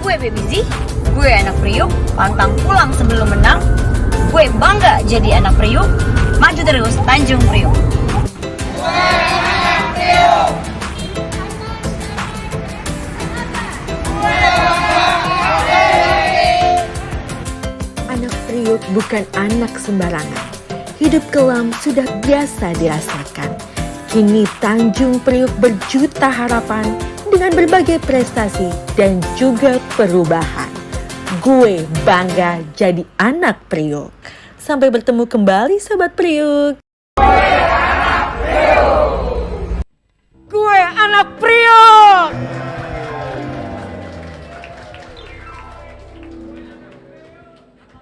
Gue Baby Z, gue anak Priuk, pantang pulang sebelum menang. Gue bangga jadi anak Priuk, maju terus Tanjung Priuk. Gue anak Priuk. Anak Priuk bukan anak sembarangan. Hidup kelam sudah biasa dirasakan. Kini Tanjung Priuk berjuta harapan dengan berbagai prestasi dan juga perubahan. Gue bangga jadi anak Priuk. Sampai bertemu kembali Sobat Priuk. Gue anak Priuk.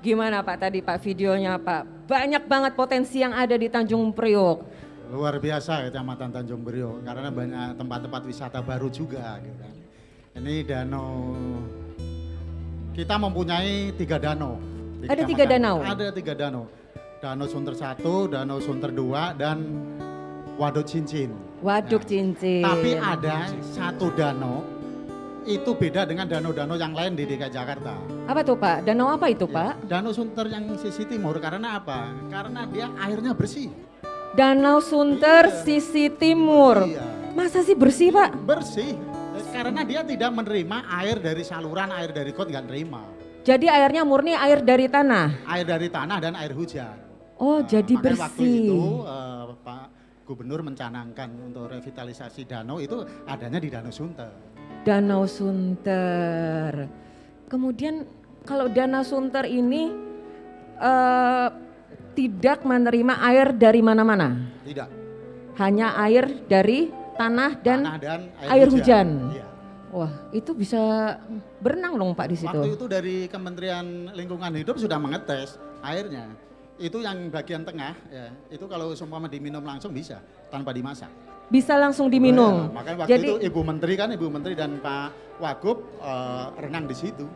Gimana Pak tadi Pak videonya Pak? Banyak banget potensi yang ada di Tanjung Priuk. Luar biasa Kecamatan Tanjung Priuk karena banyak tempat-tempat wisata baru juga gitu kan. Ini danau, kita mempunyai 3 danau. Ada 3 danau? Ada 3 danau. Danau Sunter 1, Danau Sunter 2, dan Waduk Cincin. Waduk Cincin. Tapi ada 1 danau, itu beda dengan danau-danau yang lain di DKI Jakarta. Apa tuh Pak? Danau apa itu Pak? Danau Sunter yang sisi timur, karena apa? Karena dia airnya bersih. Danau Sunter sisi timur. Iya. Masa sih bersih Pak? Bersih, karena dia tidak menerima air dari saluran, air dari got nggak nerima. Jadi airnya murni air dari tanah? Air dari tanah dan air hujan. Oh jadi bersih. Waktu itu Pak Gubernur mencanangkan untuk revitalisasi danau itu adanya di Danau Sunter. Danau Sunter. Kemudian kalau Danau Sunter ini tidak menerima air dari mana-mana? Tidak. Hanya air dari tanah dan air hujan. Iya. Wah, itu bisa berenang dong Pak di situ. Waktu itu dari Kementerian Lingkungan Hidup sudah mengetes airnya. Itu yang bagian tengah, ya, itu kalau seumpama diminum langsung bisa tanpa dimasak. Bisa langsung diminum. Ya, makanya waktu itu Ibu Menteri dan Pak Wagub renang di situ.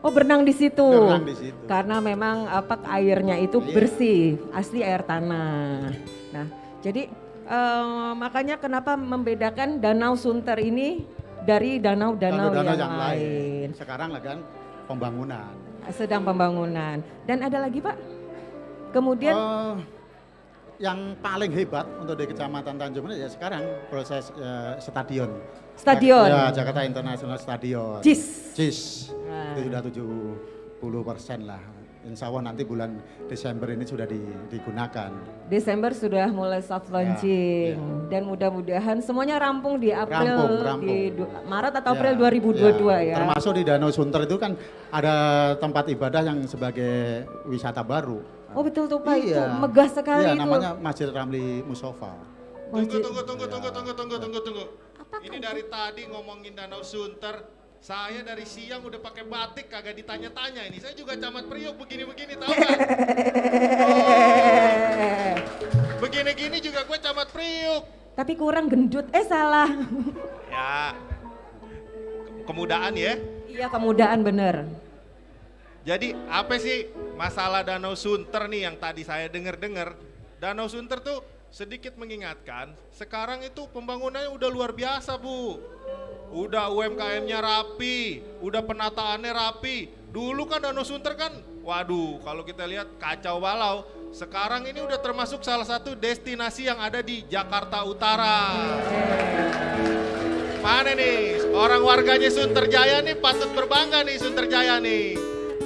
Oh berenang di situ. Berenang di situ. Karena memang airnya itu bersih, asli air tanah. Nah, jadi makanya kenapa membedakan Danau Sunter ini dari danau-danau yang lain. Sekarang lagi kan pembangunan. Sedang pembangunan. Dan ada lagi Pak? Kemudian yang paling hebat untuk di Kecamatan Tanjung Priuk ya sekarang proses stadion. Stadion. Ya, Jakarta International Stadion. JIS. Itu sudah 70% lah. Insya Allah nanti bulan Desember ini sudah digunakan. Desember sudah mulai soft launching dan mudah-mudahan semuanya rampung di April, di Maret atau April 2022 ya. Termasuk di Danau Sunter itu kan ada tempat ibadah yang sebagai wisata baru. Oh betul tuh Pak, itu megah sekali itu. Namanya Masjid Ramli Musofa. Tunggu. Ini dari tadi ngomongin Danau Sunter. Saya dari siang udah pakai batik kagak ditanya-tanya ini. Saya juga camat Priuk begini-begini tahu nggak? Begini-gini juga gue camat Priuk. Tapi kurang gendut, salah. Ya, kemudaan ya? Iya kemudaan bener. Jadi apa sih masalah Danau Sunter nih yang tadi saya dengar-dengar? Danau Sunter tuh sedikit mengingatkan, sekarang itu pembangunannya udah luar biasa Bu. Udah UMKM-nya rapi, udah penataannya rapi. Dulu kan Danau Sunter kan, waduh kalau kita lihat kacau balau. Sekarang ini udah termasuk salah satu destinasi yang ada di Jakarta Utara. Mana nih? Orang warganya Sunterjaya nih patut berbangga nih Sunterjaya nih.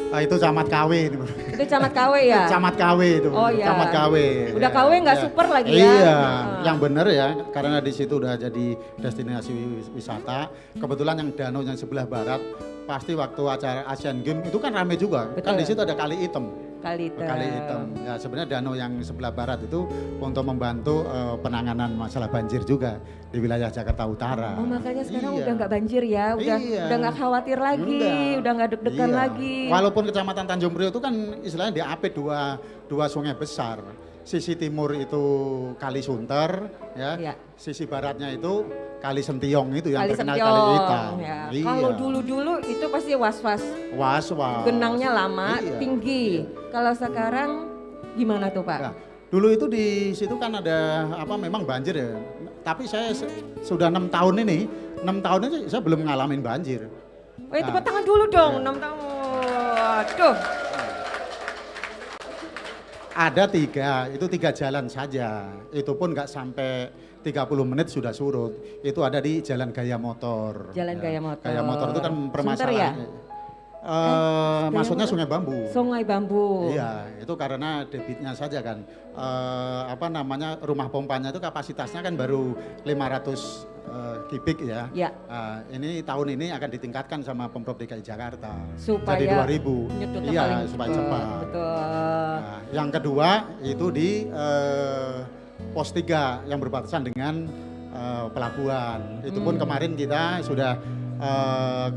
Itu camat KW itu. Itu camat KW ya? Camat KW itu. Oh iya. Camat KW. Udah KW nggak super lagi ya? Iya, yang benar ya, karena di situ udah jadi destinasi wisata. Kebetulan yang danau yang sebelah barat, pasti waktu acara Asian Games itu kan rame juga. Betul. Kan di situ ada Kali Hitam. Kali Hitam. Ya sebenarnya danau yang sebelah barat itu untuk membantu penanganan masalah banjir juga di wilayah Jakarta Utara. Oh makanya sekarang Iya. udah nggak banjir ya, udah nggak khawatir lagi, udah nggak deg-degan Iya. lagi. Walaupun Kecamatan Tanjung Priok itu kan istilahnya diapit dua sungai besar. Sisi timur itu Kali Sunter, ya. Sisi baratnya itu Kali Sentiong itu yang Kali terkenal Sentiong, Kali Hitam. ya. Iya. Kalau dulu itu pasti was-was. Was-was. Genangnya lama, Iya. tinggi. Kalau sekarang gimana tuh Pak? Nah, dulu itu di situ kan ada memang banjir ya. Tapi saya sudah 6 tahun ini, 6 tahun ini saya belum ngalamin banjir. Tepuk tangan dulu dong, 6 tahun. Tuh. Ada 3, itu 3 jalan saja. Itu pun nggak sampai 30 menit sudah surut. Itu ada di Jalan Gaya Motor. Jalan Gaya Motor. Gaya Motor itu kan permasalahan. Sunter Maksudnya Sungai Bambu. Sungai Bambu. Iya, itu karena debitnya saja kan. Rumah pompanya itu kapasitasnya kan baru 500 kubik ya. Ya. Ini tahun ini akan ditingkatkan sama Pemprov DKI Jakarta. Supaya jadi 2000. nyedotnya Iya, paling supaya cepat. Betul. Nah, yang kedua itu di pos 3 yang berbatasan dengan pelabuhan. Itu pun kemarin kita sudah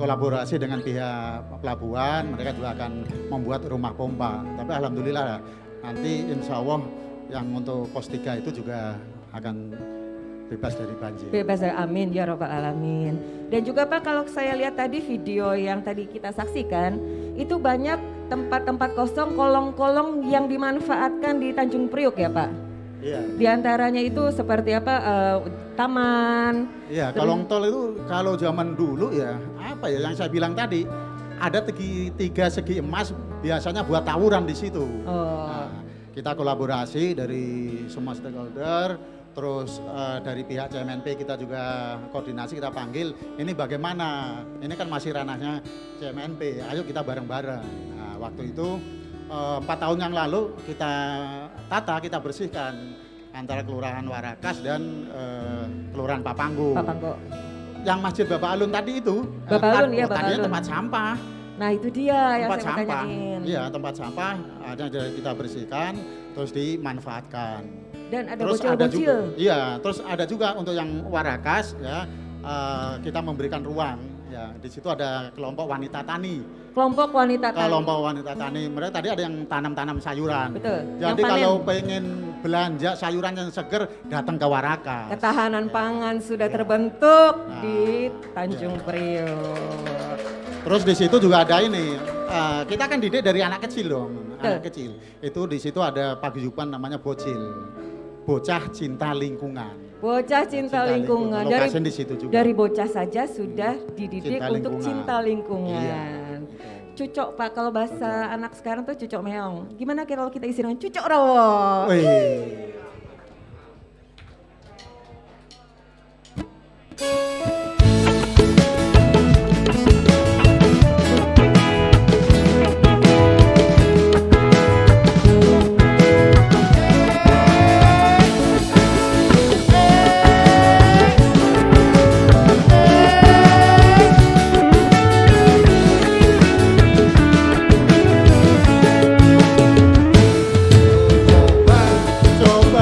kolaborasi dengan pihak pelabuhan, mereka juga akan membuat rumah pompa. Tapi alhamdulillah nanti insya Allah yang untuk pos 3 itu juga akan bebas dari banjir. Bebas dari amin ya robbal alamin. Dan juga Pak, kalau saya lihat tadi video yang tadi kita saksikan, itu banyak tempat-tempat kosong, kolong-kolong yang dimanfaatkan di Tanjung Priok ya Pak? Iya. Di antaranya itu seperti apa? Taman. Iya, kolong tol itu kalau zaman dulu ya, yang saya bilang tadi, ada 3 segi emas biasanya buat tawuran di situ. Nah, kita kolaborasi dari semua stakeholder, terus dari pihak CMNP kita juga koordinasi, kita panggil, ini bagaimana? Ini kan masih ranahnya CMNP, ayo kita bareng-bareng. Nah, waktu itu 4 tahun yang lalu kita tata, kita bersihkan antara Kelurahan Warakas dan Kelurahan Papanggo. Yang Masjid Bapak Alun tadi itu, Bapak Alun ya, Bapak tadinya Alun. tempat sampah. Nah itu dia yang Tempat saya mau sampah. tanyain. Iya, tempat sampah ada kita bersihkan, terus dimanfaatkan. Dan ada Terus bocil-bocil. terus ada juga untuk yang Warakas ya, kita memberikan ruang ya. Di situ ada kelompok wanita tani. Kelompok wanita tani. Kelompok wanita tani. Mereka tadi ada yang tanam-tanam sayuran. Betul. Jadi Yang panen. kalau pengen belanja sayuran yang seger, datang ke Warakas. Ketahanan pangan sudah terbentuk di Tanjung Priok. Terus di situ juga ada ini, kita kan didik dari anak kecil dong, anak kecil. Itu di situ ada paguyuban namanya Bocil, Bocah Cinta Lingkungan. Bocah cinta lingkungan. Lokasi di situ juga. Dari bocah saja sudah dididik Cinta untuk lingkungan. cinta lingkungan. Iya. Cucok Pak, kalau bahasa anak sekarang tuh cucok meong. Gimana kalau kita isi dengan cucok rawo? Wih. Coba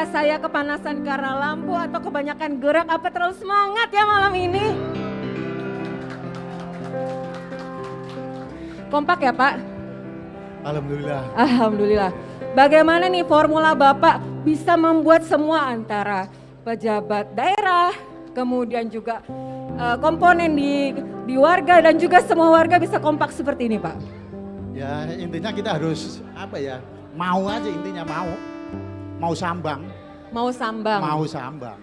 Apakah saya kepanasan karena lampu atau kebanyakan gerak? Apa terlalu semangat ya malam ini? Kompak ya Pak? Alhamdulillah. Alhamdulillah. Bagaimana nih formula Bapak bisa membuat semua antara pejabat daerah, kemudian juga komponen di warga dan juga semua warga bisa kompak seperti ini Pak? Ya intinya kita harus apa ya, mau aja intinya mau sambang. Mau sambang. Mau sambang.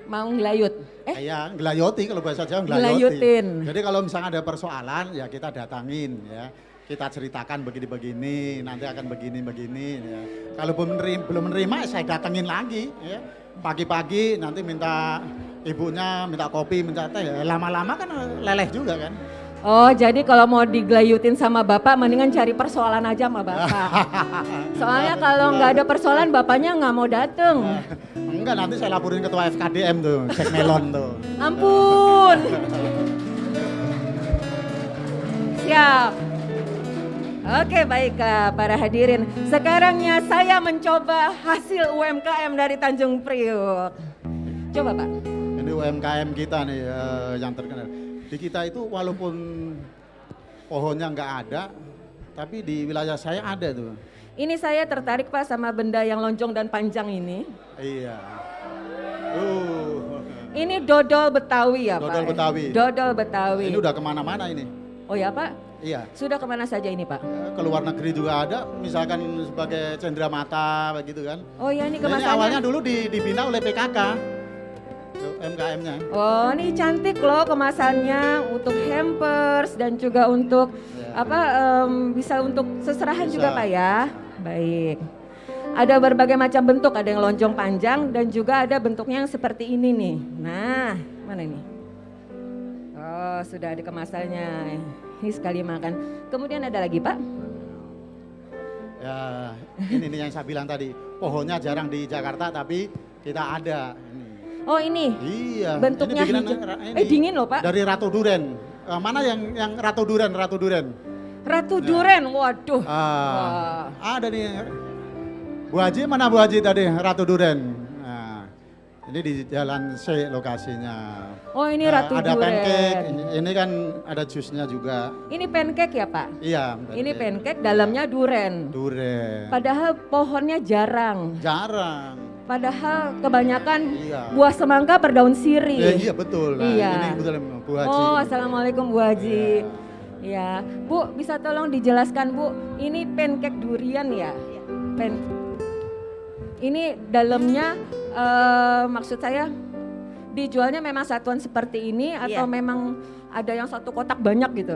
Mau ngelayut. Ya ngelayoti kalau bahasa Jawa Ngelayutin. Jadi kalau misalnya ada persoalan ya kita datangin ya. Kita ceritakan begini-begini, nanti akan begini-begini ya. Kalau belum menerima saya datengin lagi ya. Pagi-pagi nanti minta ibunya, minta kopi, minta teh. Ya, lama-lama kan leleh juga kan. Oh jadi kalau mau digelayutin sama Bapak mendingan cari persoalan aja sama Bapak. Soalnya kalau nggak ada persoalan Bapaknya nggak mau dateng. Enggak, nanti saya laporin ketua FKDM tuh, cek melon tuh. Ampun. Siap. Oke baiklah para hadirin. Sekarangnya saya mencoba hasil UMKM dari Tanjung Priok. Coba Pak. Ini UMKM kita nih yang terkenal. Di kita itu walaupun pohonnya nggak ada, tapi di wilayah saya ada tuh. Ini saya tertarik Pak sama benda yang lonjong dan panjang ini. Iya. Ini dodol Betawi ya Pak? Dodol Betawi. Dodol Betawi. Ini udah kemana-mana ini. Oh ya Pak? Iya. Sudah kemana saja ini Pak? Ke luar negeri juga ada, misalkan sebagai cenderamata begitu kan. Oh ya ini kemasannya. Ini awalnya dulu dibina oleh PKK, UMKM-nya. Oh ini cantik loh kemasannya untuk hampers dan juga untuk bisa untuk seserahan juga Pak ya. Baik. Ada berbagai macam bentuk, ada yang lonjong panjang dan juga ada bentuknya yang seperti ini nih. Nah, mana ini? Oh sudah ada kemasannya. Ini sekali makan. Kemudian ada lagi Pak? Ya ini yang saya bilang tadi, pohonnya jarang di Jakarta tapi kita ada. Ini. Oh ini? Iya. Bentuknya ini hijau. Dingin loh Pak. Dari Ratu Duren. Mana yang Ratu Duren? Ratu Duren. Ratu Duren, waduh. Ada nih. Bu Haji mana Bu Haji tadi? Ratu Duren. Nah, ini di Jalan C lokasinya. Oh ini Ratu ada Duren. pancake, ini kan ada jusnya juga. Ini pancake ya Pak? Iya. Ini pancake dalamnya duren. Duren. Padahal pohonnya jarang. Jarang. Padahal kebanyakan buah semangka berdaun sirih. Iya betul. Nah, iya. Ini betul Bu Haji. Oh assalamualaikum Bu Haji. Ya, Bu bisa tolong dijelaskan Bu, ini pancake durian ya? Ini dalamnya maksud saya dijualnya memang satuan seperti ini atau memang ada yang satu kotak banyak gitu?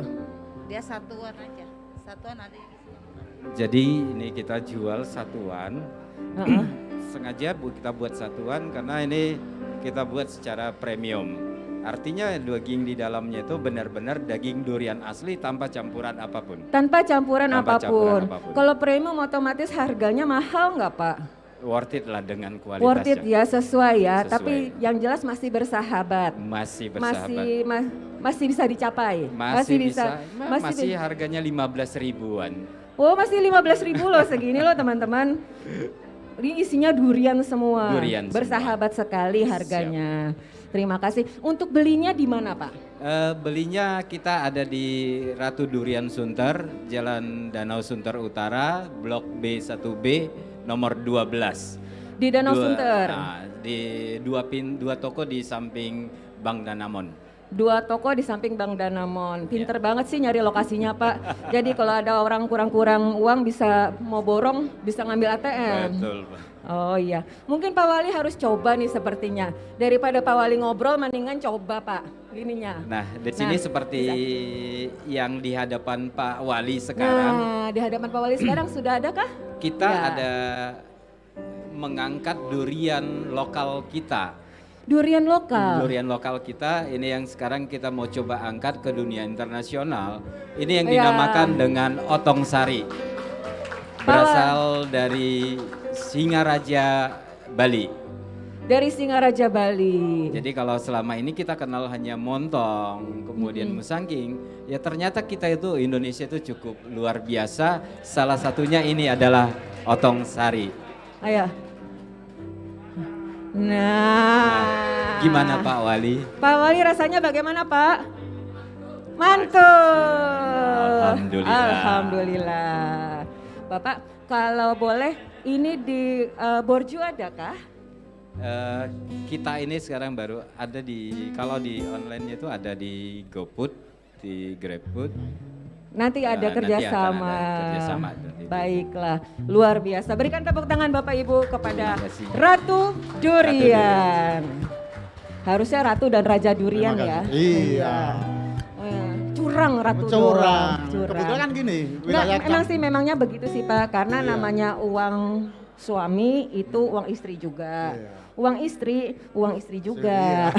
Dia satuan aja, satuan ada. Jadi ini kita jual satuan, sengaja kita buat satuan karena ini kita buat secara premium. Artinya daging di dalamnya itu benar-benar daging durian asli tanpa campuran apapun. Tanpa campuran apapun. Kalau premium otomatis harganya mahal nggak Pak? Worth it lah dengan kualitasnya. Worth it ya, sesuai ya. Tapi yang jelas masih bersahabat. Masih bersahabat. Masih bisa dicapai. Masih harganya 15 ribuan. Oh masih 15.000 loh segini loh teman-teman. Ini isinya durian semua. Durian bersahabat semua. Sekali harganya. Siap. Terima kasih. Untuk belinya di mana Pak? Belinya kita ada di Ratu Durian Sunter, Jalan Danau Sunter Utara, Blok B1B, nomor 12. Di Danau Sunter? Di dua toko di samping Bank Danamon. 2 toko di samping Bank Danamon. Pinter banget sih nyari lokasinya Pak. Jadi kalau ada orang kurang-kurang uang bisa mau borong bisa ngambil ATM. Betul Pak. Oh iya, mungkin Pak Wali harus coba nih sepertinya. Daripada Pak Wali ngobrol mendingan coba Pak ininya. Nah di sini seperti yang di hadapan Pak Wali sekarang. Nah di hadapan Pak Wali sekarang sudah ada kah? Kita ada mengangkat durian lokal kita. Durian lokal? Durian lokal kita ini yang sekarang kita mau coba angkat ke dunia internasional. Ini yang dinamakan dengan Otong Sari. Berasal dari Singaraja, Bali. Dari Singaraja, Bali. Jadi kalau selama ini kita kenal hanya montong, kemudian musangking, ya ternyata kita itu Indonesia itu cukup luar biasa. Salah satunya ini adalah Otong Sari. Ayo. Nah. Gimana Pak Wali? Pak Wali rasanya bagaimana Pak? Mantul. Alhamdulillah. Bapak kalau boleh ini di Borju adakah? Kita ini sekarang baru ada kalau di online itu ada di GoFood, di GrabFood. Nanti ada kerjasama. Nanti akan ada kerjasama. Baiklah, luar biasa. Berikan tepuk tangan Bapak Ibu kepada Ratu Durian. Harusnya Ratu dan Raja Durian ya. Iya. Curang Ratu Curang. Curang. Kebetulan kan gini. Emang sih memangnya begitu sih Pak, karena namanya uang suami itu uang istri juga. Uang istri juga.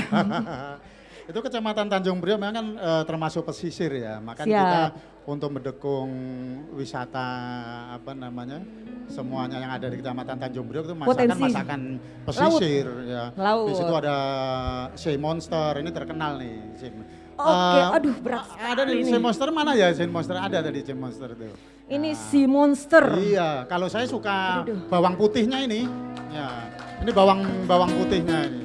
Itu Kecamatan Tanjung Priok memang kan termasuk pesisir ya. Makanya Siap. kita untuk mendukung wisata semuanya yang ada di Kecamatan Tanjung Priok itu masakan pesisir ya. Laut. Di situ ada Sea Monster, ini terkenal nih. Oke, aduh berat ada di Sea Monster mana ya? Sea Monster ada tadi Sea Monster itu. Ini Sea Monster. Iya, kalau saya suka bawang putihnya ini. Ya, ini bawang putihnya ini.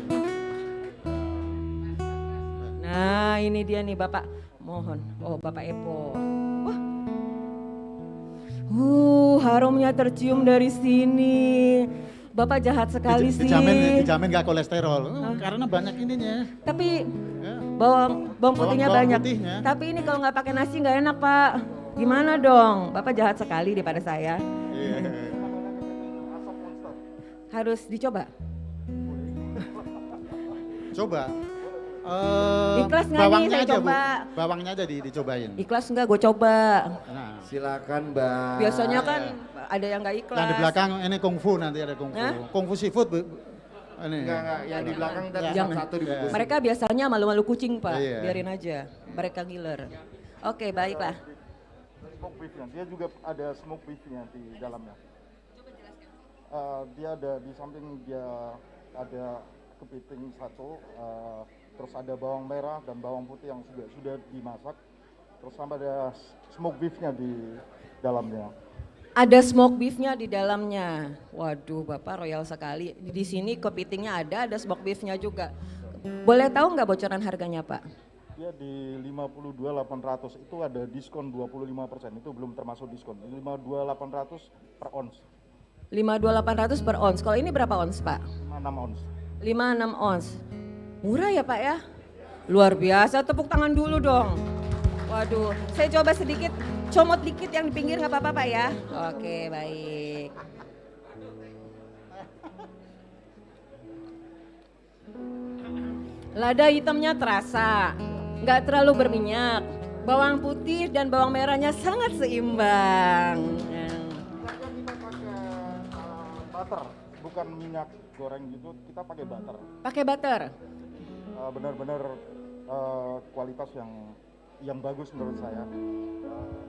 Nah, ini dia nih Bapak. Mohon. Oh, Bapak Epo. Wah. Harumnya tercium dari sini. Bapak jahat sekali sih. Dijamin gak kolesterol. Karena banyak ininya. Tapi bawang putihnya banyak. Tapi ini kalau nggak pakai nasi nggak enak Pak. Gimana dong? Bapak jahat sekali daripada saya. Harus dicoba. Coba. Ikhlas nggak nih saya coba? Bawangnya aja dicobain. Ikhlas nggak gue coba. Nah. Silakan Mbak. Biasanya kan ada yang nggak ikhlas. Yang di belakang ini kungfu nanti ada kungfu. Kungfu seafood Bu. Ini. Enggak, yang di belakang tadi satu dibungkus. Mereka biasanya malu-malu kucing Pak, Iya. biarin aja. Mereka ngiler. Oke, baiklah. Smoke beefnya, dia juga ada smoke beefnya di dalamnya. Dia ada di samping dia ada kepiting satu, terus ada bawang merah dan bawang putih yang sudah dimasak, terus sama ada smoke beefnya di dalamnya. Ada smoke beefnya di dalamnya. Waduh, Bapak royal sekali. Di sini kepitingnya ada smoke beefnya juga. Boleh tahu nggak bocoran harganya Pak? Dia di 52.800 itu ada diskon 25%, itu belum termasuk diskon. 52.800 per ons. 52.800 per ons. Kalau ini berapa ons Pak? 6 ons. 5-6 ons. Murah ya Pak ya? Luar biasa, tepuk tangan dulu dong. Waduh, saya coba sedikit, comot dikit yang di pinggir nggak apa-apa Pak ya? Oke, baik. Lada hitamnya terasa, nggak terlalu berminyak. Bawang putih dan bawang merahnya sangat seimbang. Butter, bukan minyak goreng gitu, kita pakai butter. Pakai butter? Benar-benar kualitas yang bagus menurut saya.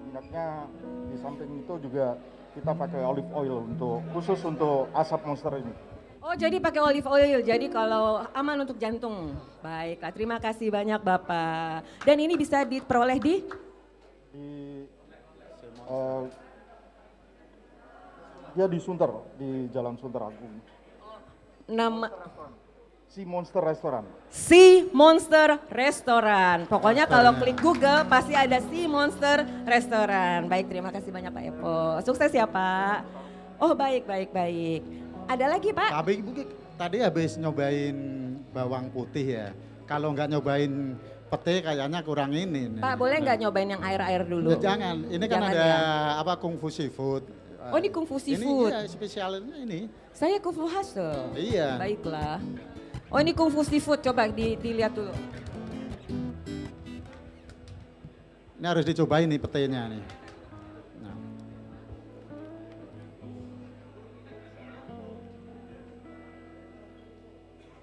Minyaknya di samping itu juga kita pakai olive oil khusus untuk asap monster ini. Oh, jadi pakai olive oil, jadi kalau aman untuk jantung. Baiklah, terima kasih banyak Bapak. Dan ini bisa diperoleh di dia di Sunter, di Jalan Sunter Agung. Nama Sea Monster Restaurant. Sea Monster Restaurant. Pokoknya kalau klik Google pasti ada Sea Monster Restaurant. Baik, terima kasih banyak Pak Epo. Sukses ya Pak. Oh, baik. Ada lagi Pak? Tadi habis nyobain bawang putih ya. Kalau nggak nyobain pete kayaknya kurang ini. Pak, boleh nggak nyobain yang air-air dulu? Jangan, ini kan Jangan ada ya? kungfu seafood. Oh, ini kungfu seafood. Ini spesialnya ini. Saya kungfu Hustle. Iya. Baiklah. Oh, ini kungfu seafood, coba dilihat dulu. Ini harus dicobain nih petenya nih. Nah.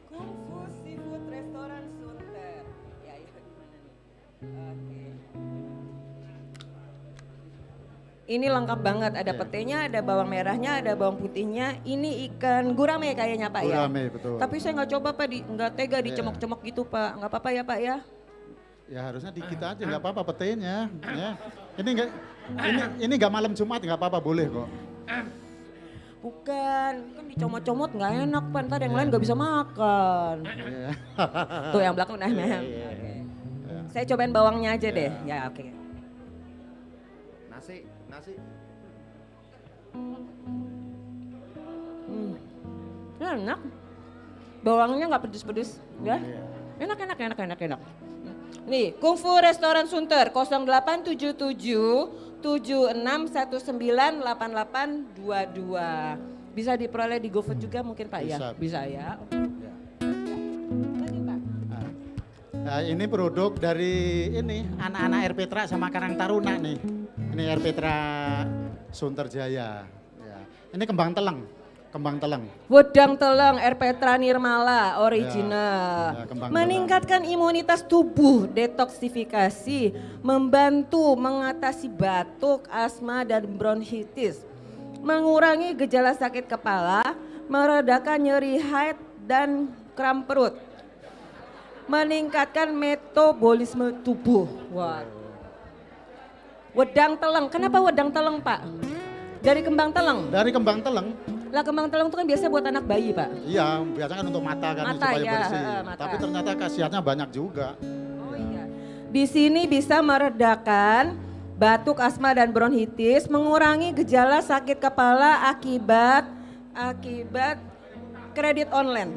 Kungfu Seafood Restoran Sunter. Ya, gimana nih? Oke. Ini lengkap banget, ada petenya, ada bawang merahnya, ada bawang putihnya. Ini ikan gurame kayaknya Pak ya? Gurame, betul. Tapi saya nggak coba Pak, nggak tega dicemok-cemok gitu Pak. Nggak apa-apa ya Pak ya? Ya harusnya dikit aja, nggak apa-apa petenya. Ya. Ini nggak malam Jumat nggak apa-apa, boleh kok. Bukan, kan dicomot-comot nggak enak Pak, ntar yang lain nggak bisa makan. Tuh yang belakang udah Oke. Saya cobain bawangnya aja deh, ya oke. Nasi. Enak, bawangnya nggak pedes-pedes, ya. Enak. Nih, Kungfu Restoran Sunter 0877 76198822. Bisa diperoleh di GoFood juga mungkin Pak ya? Bisa ya. Lagi Pak. Nah, ini produk dari ini anak-anak Air Petra sama Karang Taruna nih. Ini Air Petra Sunter Jaya. Ya. Ini kembang teleng. Wedang teleng Air Petra Nirmala original. Meningkatkan imunitas tubuh, detoksifikasi, membantu mengatasi batuk, asma dan bronkitis, mengurangi gejala sakit kepala, meredakan nyeri haid dan kram perut, meningkatkan metabolisme tubuh. Wah. Wedang teleng, kenapa wedang teleng Pak? Dari kembang teleng? Dari kembang teleng. Lah kembang teleng itu kan biasanya buat anak bayi Pak? Iya, biasanya kan untuk mata kan supaya bersih. Mata. Tapi ternyata khasiatnya banyak juga. Oh iya. Di sini bisa meredakan batuk, asma dan bronkitis, mengurangi gejala sakit kepala akibat kredit online.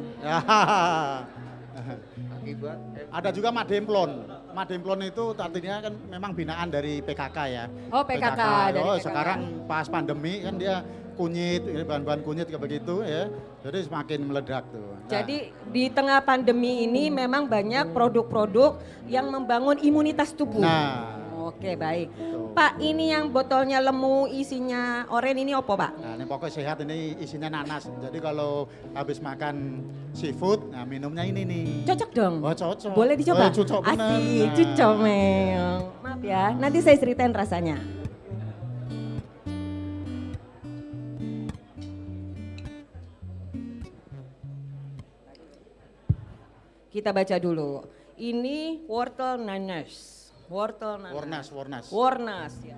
Ada juga Mademplon. Mademplon itu artinya kan memang binaan dari PKK ya. Oh PKK. Dari PKK. Sekarang pas pandemi kan dia kunyit, bahan-bahan kunyit kayak begitu ya. Jadi semakin meledak tuh. Nah. Jadi di tengah pandemi ini memang banyak produk-produk yang membangun imunitas tubuh. Nah. Oke baik. Betul. Pak ini yang botolnya lemu isinya oranye ini apa Pak? Nah ini pokoknya sehat, ini isinya nanas. Jadi kalau habis makan seafood, nah minumnya ini nih. Cocok dong? Oh cocok. Boleh dicoba? Cocok bener. Asik, cocok Mel. Maaf ya, nanti saya ceritain rasanya. Kita baca dulu. Ini wortel nanas. Wornas ya.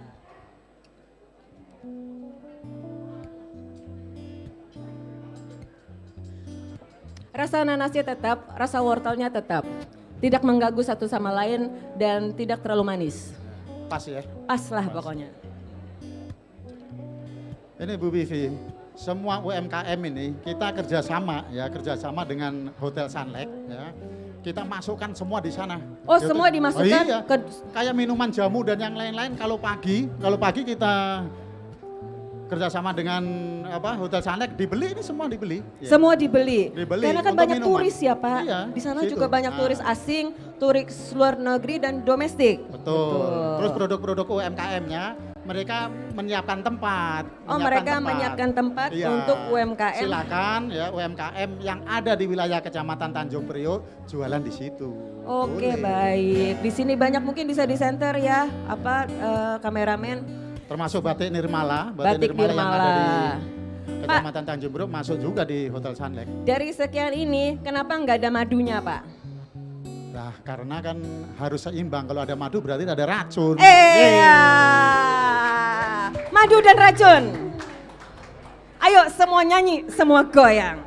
Rasa nanasnya tetap, rasa wortelnya tetap. Tidak mengganggu satu sama lain dan tidak terlalu manis. Pas ya? Pas lah pokoknya. Ini Bu Vivi, semua UMKM ini kita kerjasama dengan Hotel Sunlek ya. Kita masukkan semua di sana. Oh semua dimasukkan? Iya. Kayak minuman jamu dan yang lain-lain kalau pagi kita kerjasama dengan Hotel Sunlek dibeli, ini semua dibeli. Semua dibeli. Karena kan banyak minuman. turis ya Pak. Iya, di sana juga banyak turis asing, turis luar negeri dan domestik. Betul. Terus produk-produk UMKM-nya mereka menyiapkan tempat. Menyiapkan tempat iya. Untuk UMKM. Silakan ya UMKM yang ada di wilayah Kecamatan Tanjung Priok jualan di situ. Oke baik. Di sini banyak mungkin bisa di center ya kameramen. Termasuk batik Nirmala, Batik Nirmala yang ada di Kecamatan Tanjung Priok masuk juga di Hotel Sunlek. Dari sekian ini kenapa nggak ada madunya Pak? Nah karena kan harus seimbang, kalau ada madu berarti ada racun. Madu dan racun. Ayo semua nyanyi, semua goyang.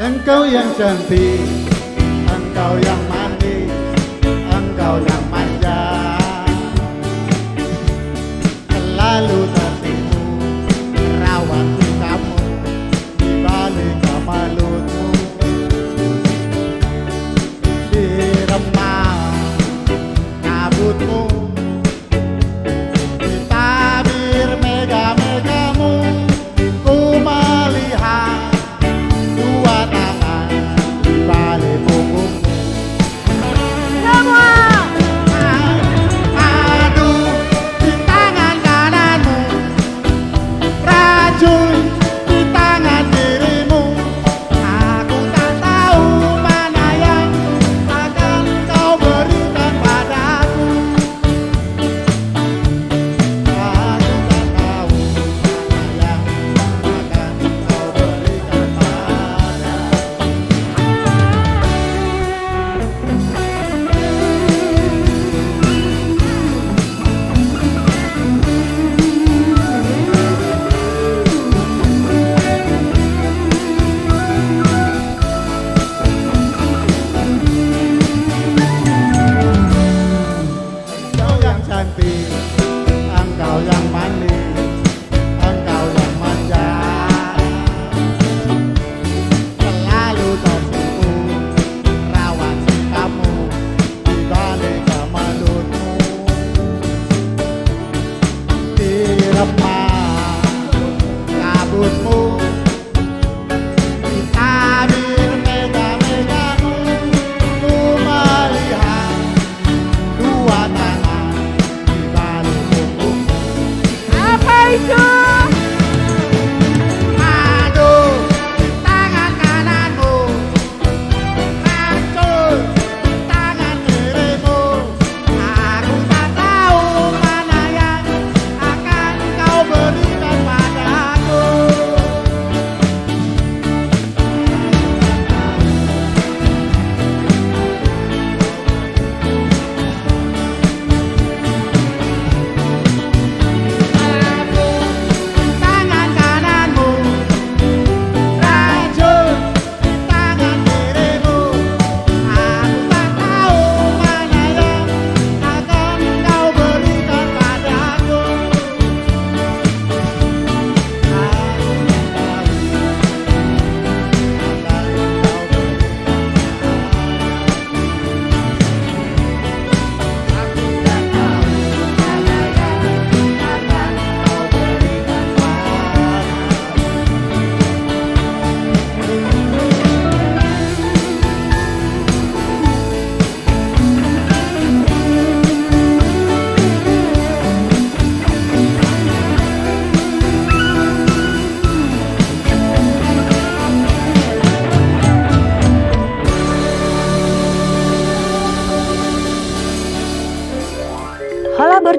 Engkau yang cantik, engkau yang manis, engkau yang manja, selalu tertipu rawat kamu di balik kamalutmu, di remah kabutmu, di tabir mega-megamu, ku melihat dua tangan di balik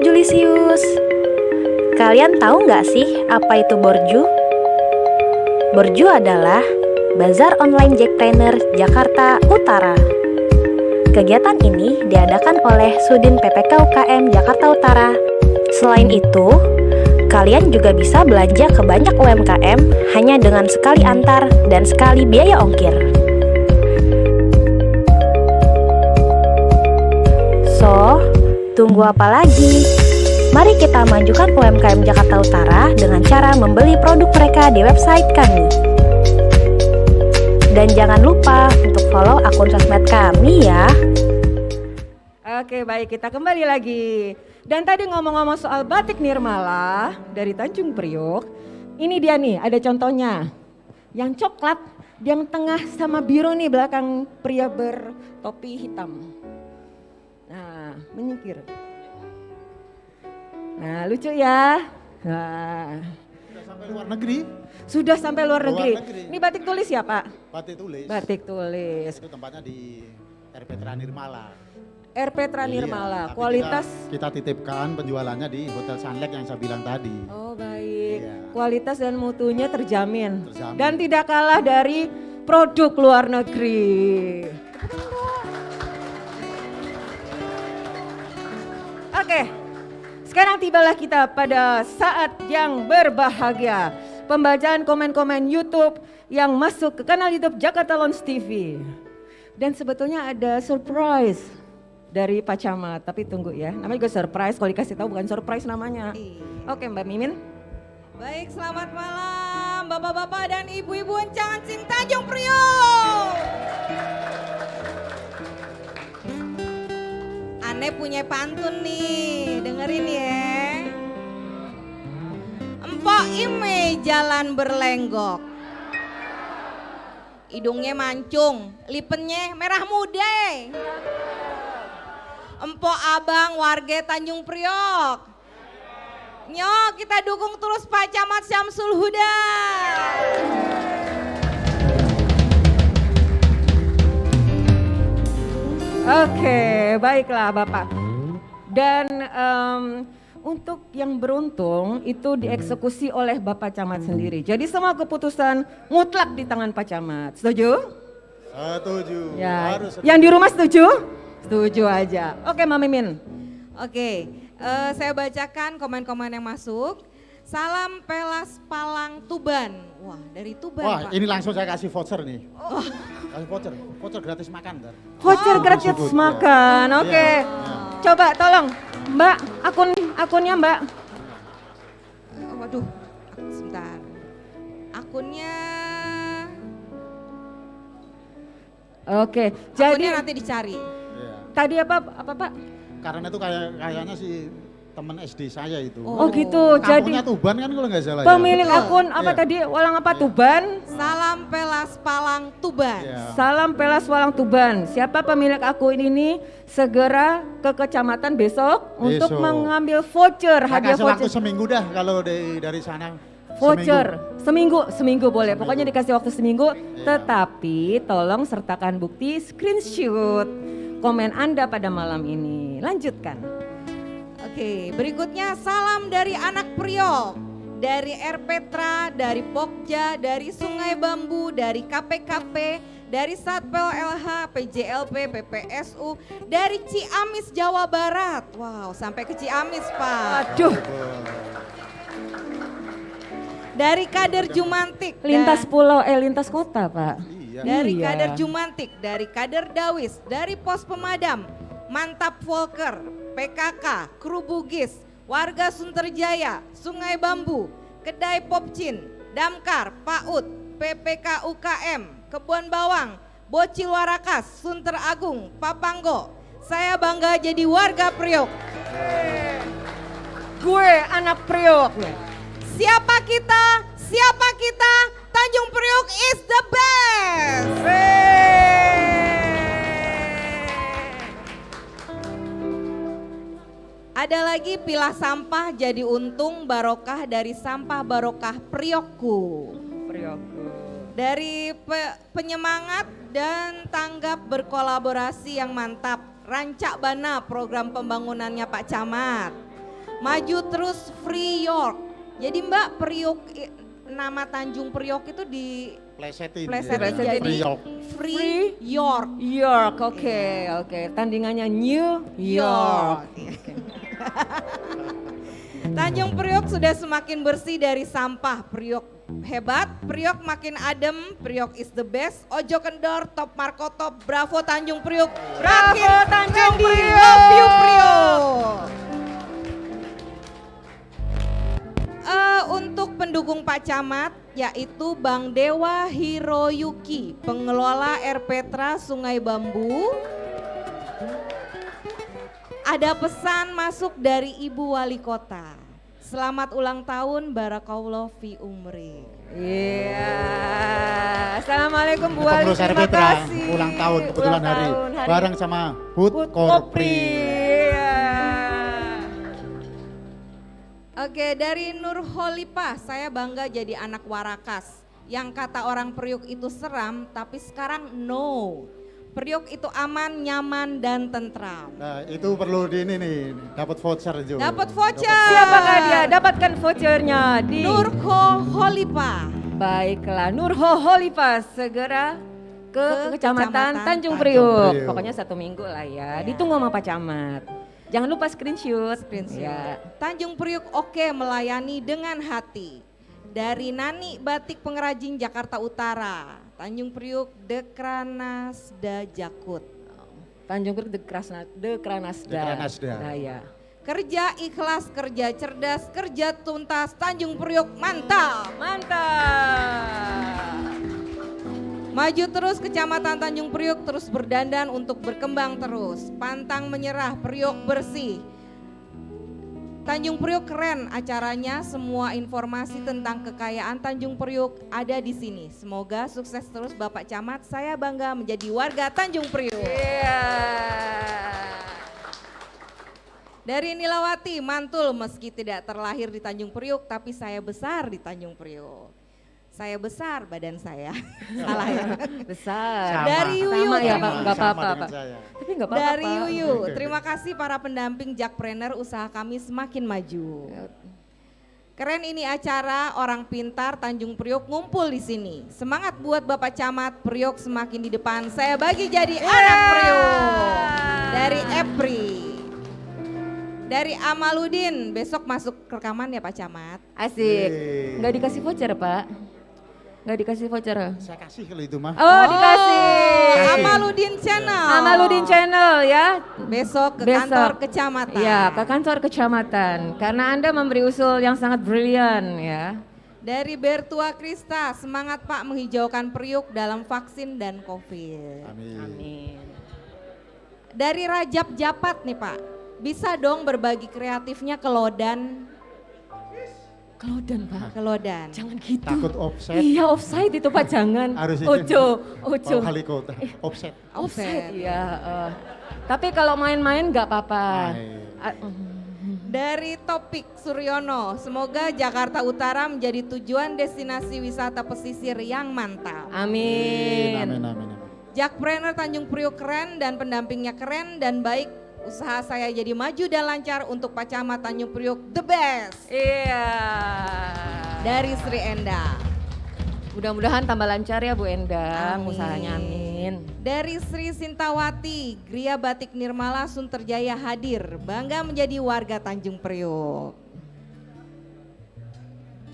Julisius. Kalian tahu nggak sih apa itu Borju? Borju adalah Bazar Online Jackpreneur Jakarta Utara. Kegiatan ini diadakan oleh Sudin PPK UKM Jakarta Utara. Selain itu, kalian juga bisa belanja ke banyak UMKM hanya dengan sekali antar dan sekali biaya ongkir. So, tunggu apa lagi? Mari kita majukan UMKM Jakarta Utara dengan cara membeli produk mereka di website kami. Dan jangan lupa untuk follow akun sosmed kami ya. Oke, baik, kita kembali lagi. Dan tadi ngomong-ngomong soal batik Nirmala dari Tanjung Priok, ini dia nih, ada contohnya. Yang coklat, yang tengah sama biru nih belakang pria bertopi hitam. Nah, menyingkir. Nah, lucu ya. Nah. Sudah sampai luar negeri. Sudah sampai luar negeri. Ini batik tulis ya, Pak? Batik tulis. Batik tulis. Itu tempatnya di Erpetra Nirmala. Erpetra Nirmala, Iya, kualitas kita titipkan penjualannya di Hotel Sunlek yang saya bilang tadi. Oh, baik. Kualitas dan mutunya terjamin. Terjamin. Dan tidak kalah dari produk luar negeri. Oke. Sekarang tibalah kita pada saat yang berbahagia. Pembacaan komen-komen YouTube yang masuk ke kanal YouTube Jakarta Lounge TV. Dan sebetulnya ada surprise dari Pak Camat, tapi tunggu ya. Namanya juga surprise, kalau dikasih tahu bukan surprise namanya. Oke, Mbak Mimin. Baik, selamat malam Bapak-bapak dan Ibu-ibu Encang-encing Tanjung Priok. Ane punya pantun nih, dengerin ya. Empok Ime jalan berlenggok, hidungnya mancung, lipennya merah muda. Empok abang warga Tanjung Priok, nyok kita dukung terus Pak Camat Syamsul Huda. Oke, baiklah Bapak. Dan untuk yang beruntung itu dieksekusi oleh Bapak Camat sendiri. Jadi semua keputusan mutlak di tangan Pak Camat. Setuju? Setuju. Ya. Harus setuju. Yang di rumah setuju? Setuju aja. Oke, Mama Mimin. Oke, saya bacakan komen-komen yang masuk. Salam Pelas Palang Tuban. Wah, dari Tuban, Wah, Pak. ini langsung saya kasih voucher nih. Kasih voucher gratis makan. Voucher gratis makan. Ya. Oke. Coba tolong Mbak, akunnya Mbak. Waduh, sebentar. Akunnya. Oke, jadi akunnya nanti dicari. Tadi apa Pak? Karena itu kayaknya si teman SD saya itu. Oh gitu, Kampungnya jadi Tuban kan kalau nggak salah. pemilik ya. akun apa tadi? Walang apa Tuban? Salam Pelas Palang Tuban. Salam Pelas Walang Tuban. Siapa pemilik akun ini segera ke kecamatan besok untuk mengambil voucher, hadiah kasih waktu voucher. seminggu dah kalau dari sana. Voucher seminggu boleh. Pokoknya dikasih waktu seminggu. Tetapi tolong sertakan bukti screenshot komen Anda pada malam ini. Lanjutkan. Oke, berikutnya salam dari anak Priok, dari Erpetra, dari Pokja, dari Sungai Bambu, dari KPKP, dari Satpel LH, PJLP, PPSU, dari Ciamis Jawa Barat. Wow, sampai ke Ciamis, Pak. Aduh. Dari kader Jumantik. Lintas pulau, lintas kota Pak. Dari Iya. kader Jumantik, dari kader Dawis, dari pos pemadam, Mantap Volker, PKK, Kru Bugis, warga Sunterjaya, Sungai Bambu, Kedai Popcin, Damkar, PAUD, PPK UKM, Kebun Bawang, Bocil Warakas, Sunter Agung, Papanggo. Saya bangga jadi warga Priok. Gue anak Priok. Siapa kita? Siapa kita? Tanjung Priok is the best. Ada lagi pilah sampah jadi untung barokah dari sampah barokah Priokku. Dari penyemangat dan tanggap berkolaborasi yang mantap. Rancak Bana program pembangunannya Pak Camat. Maju terus Free York. Jadi Mbak, Priok, nama Tanjung Priok itu di Plesetin jadi Free York. York, oke. Tandingannya New York. Tanjung Priok sudah semakin bersih dari sampah. Priok hebat, Priok makin adem, Priok is the best. Ojo kendor, top Marco top, bravo Tanjung Priok. Bravo Tanjung Priok. Love you Priok. Untuk pendukung Pak Camat yaitu Bang Dewa Hiroyuki, pengelola Air Petra Sungai Bambu. Ada pesan masuk dari Ibu Wali Kota. Selamat ulang tahun, Barakallah fi umri. Iya. Assalamualaikum Bu Wali, Pengurus Air terima Petra, kasih. ulang tahun kebetulan hari. Bareng sama Hut Korpri. Oke, dari Nur Holipah, saya bangga jadi anak Warakas. Yang kata orang Priuk itu seram, tapi sekarang no. Priuk itu aman, nyaman, dan tentram. Nah, itu perlu di ini nih, dapat voucher juga. Dapat voucher. Siapakah dia? Dapatkan vouchernya di Nurho Holipah. Baiklah, Nurho Holipah segera ke Kecamatan Tanjung Priuk. Pokoknya 1 minggu lah ya. Ditunggu sama Pak Camat. Jangan lupa screenshot. Ya. Tanjung Priuk oke melayani dengan hati. Dari Nani Batik Pengrajin Jakarta Utara. Tanjung Priuk Dekranasda Jakut. Tanjung Priuk Dekranasda. Nah, ya. Kerja ikhlas, kerja cerdas, kerja tuntas. Tanjung Priuk mantap. Mantap. Maju terus Kecamatan Tanjung Priuk, terus berdandan untuk berkembang terus. Pantang menyerah, Priuk bersih. Tanjung Priuk keren acaranya, semua informasi tentang kekayaan Tanjung Priuk ada di sini. Semoga sukses terus Bapak Camat, saya bangga menjadi warga Tanjung Priuk. Dari Nilawati, mantul meski tidak terlahir di Tanjung Priuk, tapi saya besar di Tanjung Priuk. Saya besar badan saya, salah ya? Besar. Dari Yuyu, sama ya Pak, nggak apa-apa Pak. Tapi nggak apa-apa. Dari Yuyu, terima kasih para pendamping Jakpreneur, usaha kami semakin maju. Keren ini acara, orang pintar Tanjung Priuk ngumpul di sini. Semangat buat Bapak Camat, Priuk semakin di depan. Saya bagi jadi anak Priuk. Dari Epri. Dari Amaludin, besok masuk rekaman ya Pak Camat. Asik. Nggak dikasih voucher Pak? Nggak dikasih voucher? Saya kasih kalau itu mah. Oh dikasih. Amaludin Channel. Amaludin Channel ya. Besok ke kantor kecamatan. Ya, ke kantor kecamatan. Karena Anda memberi usul yang sangat brilian ya. Dari Bertua Krista, semangat Pak menghijaukan Priuk dalam vaksin dan COVID. Amin. Dari Rajab Japat nih Pak, bisa dong berbagi kreatifnya ke Lodan. Kelodan Pak. Kelodan. Jangan gitu. Takut offset. Iya offside itu Pak, jangan. Harus Ojo. Kali kota. Offset. Offset ya. Tapi kalau main-main nggak apa-apa. Dari Topik Suryono, semoga Jakarta Utara menjadi tujuan destinasi wisata pesisir yang mantap. Amin. Jakpreneur Tanjung Priuk keren dan pendampingnya keren dan baik. Usaha saya jadi maju dan lancar untuk Pak Camat Tanjung Priuk the best. Iya. Dari Sri Endang. Mudah-mudahan tambah lancar ya Bu Endang, usahanya amin. Dari Sri Sintawati, Gria Batik Nirmala Sunterjaya hadir. Bangga menjadi warga Tanjung Priuk.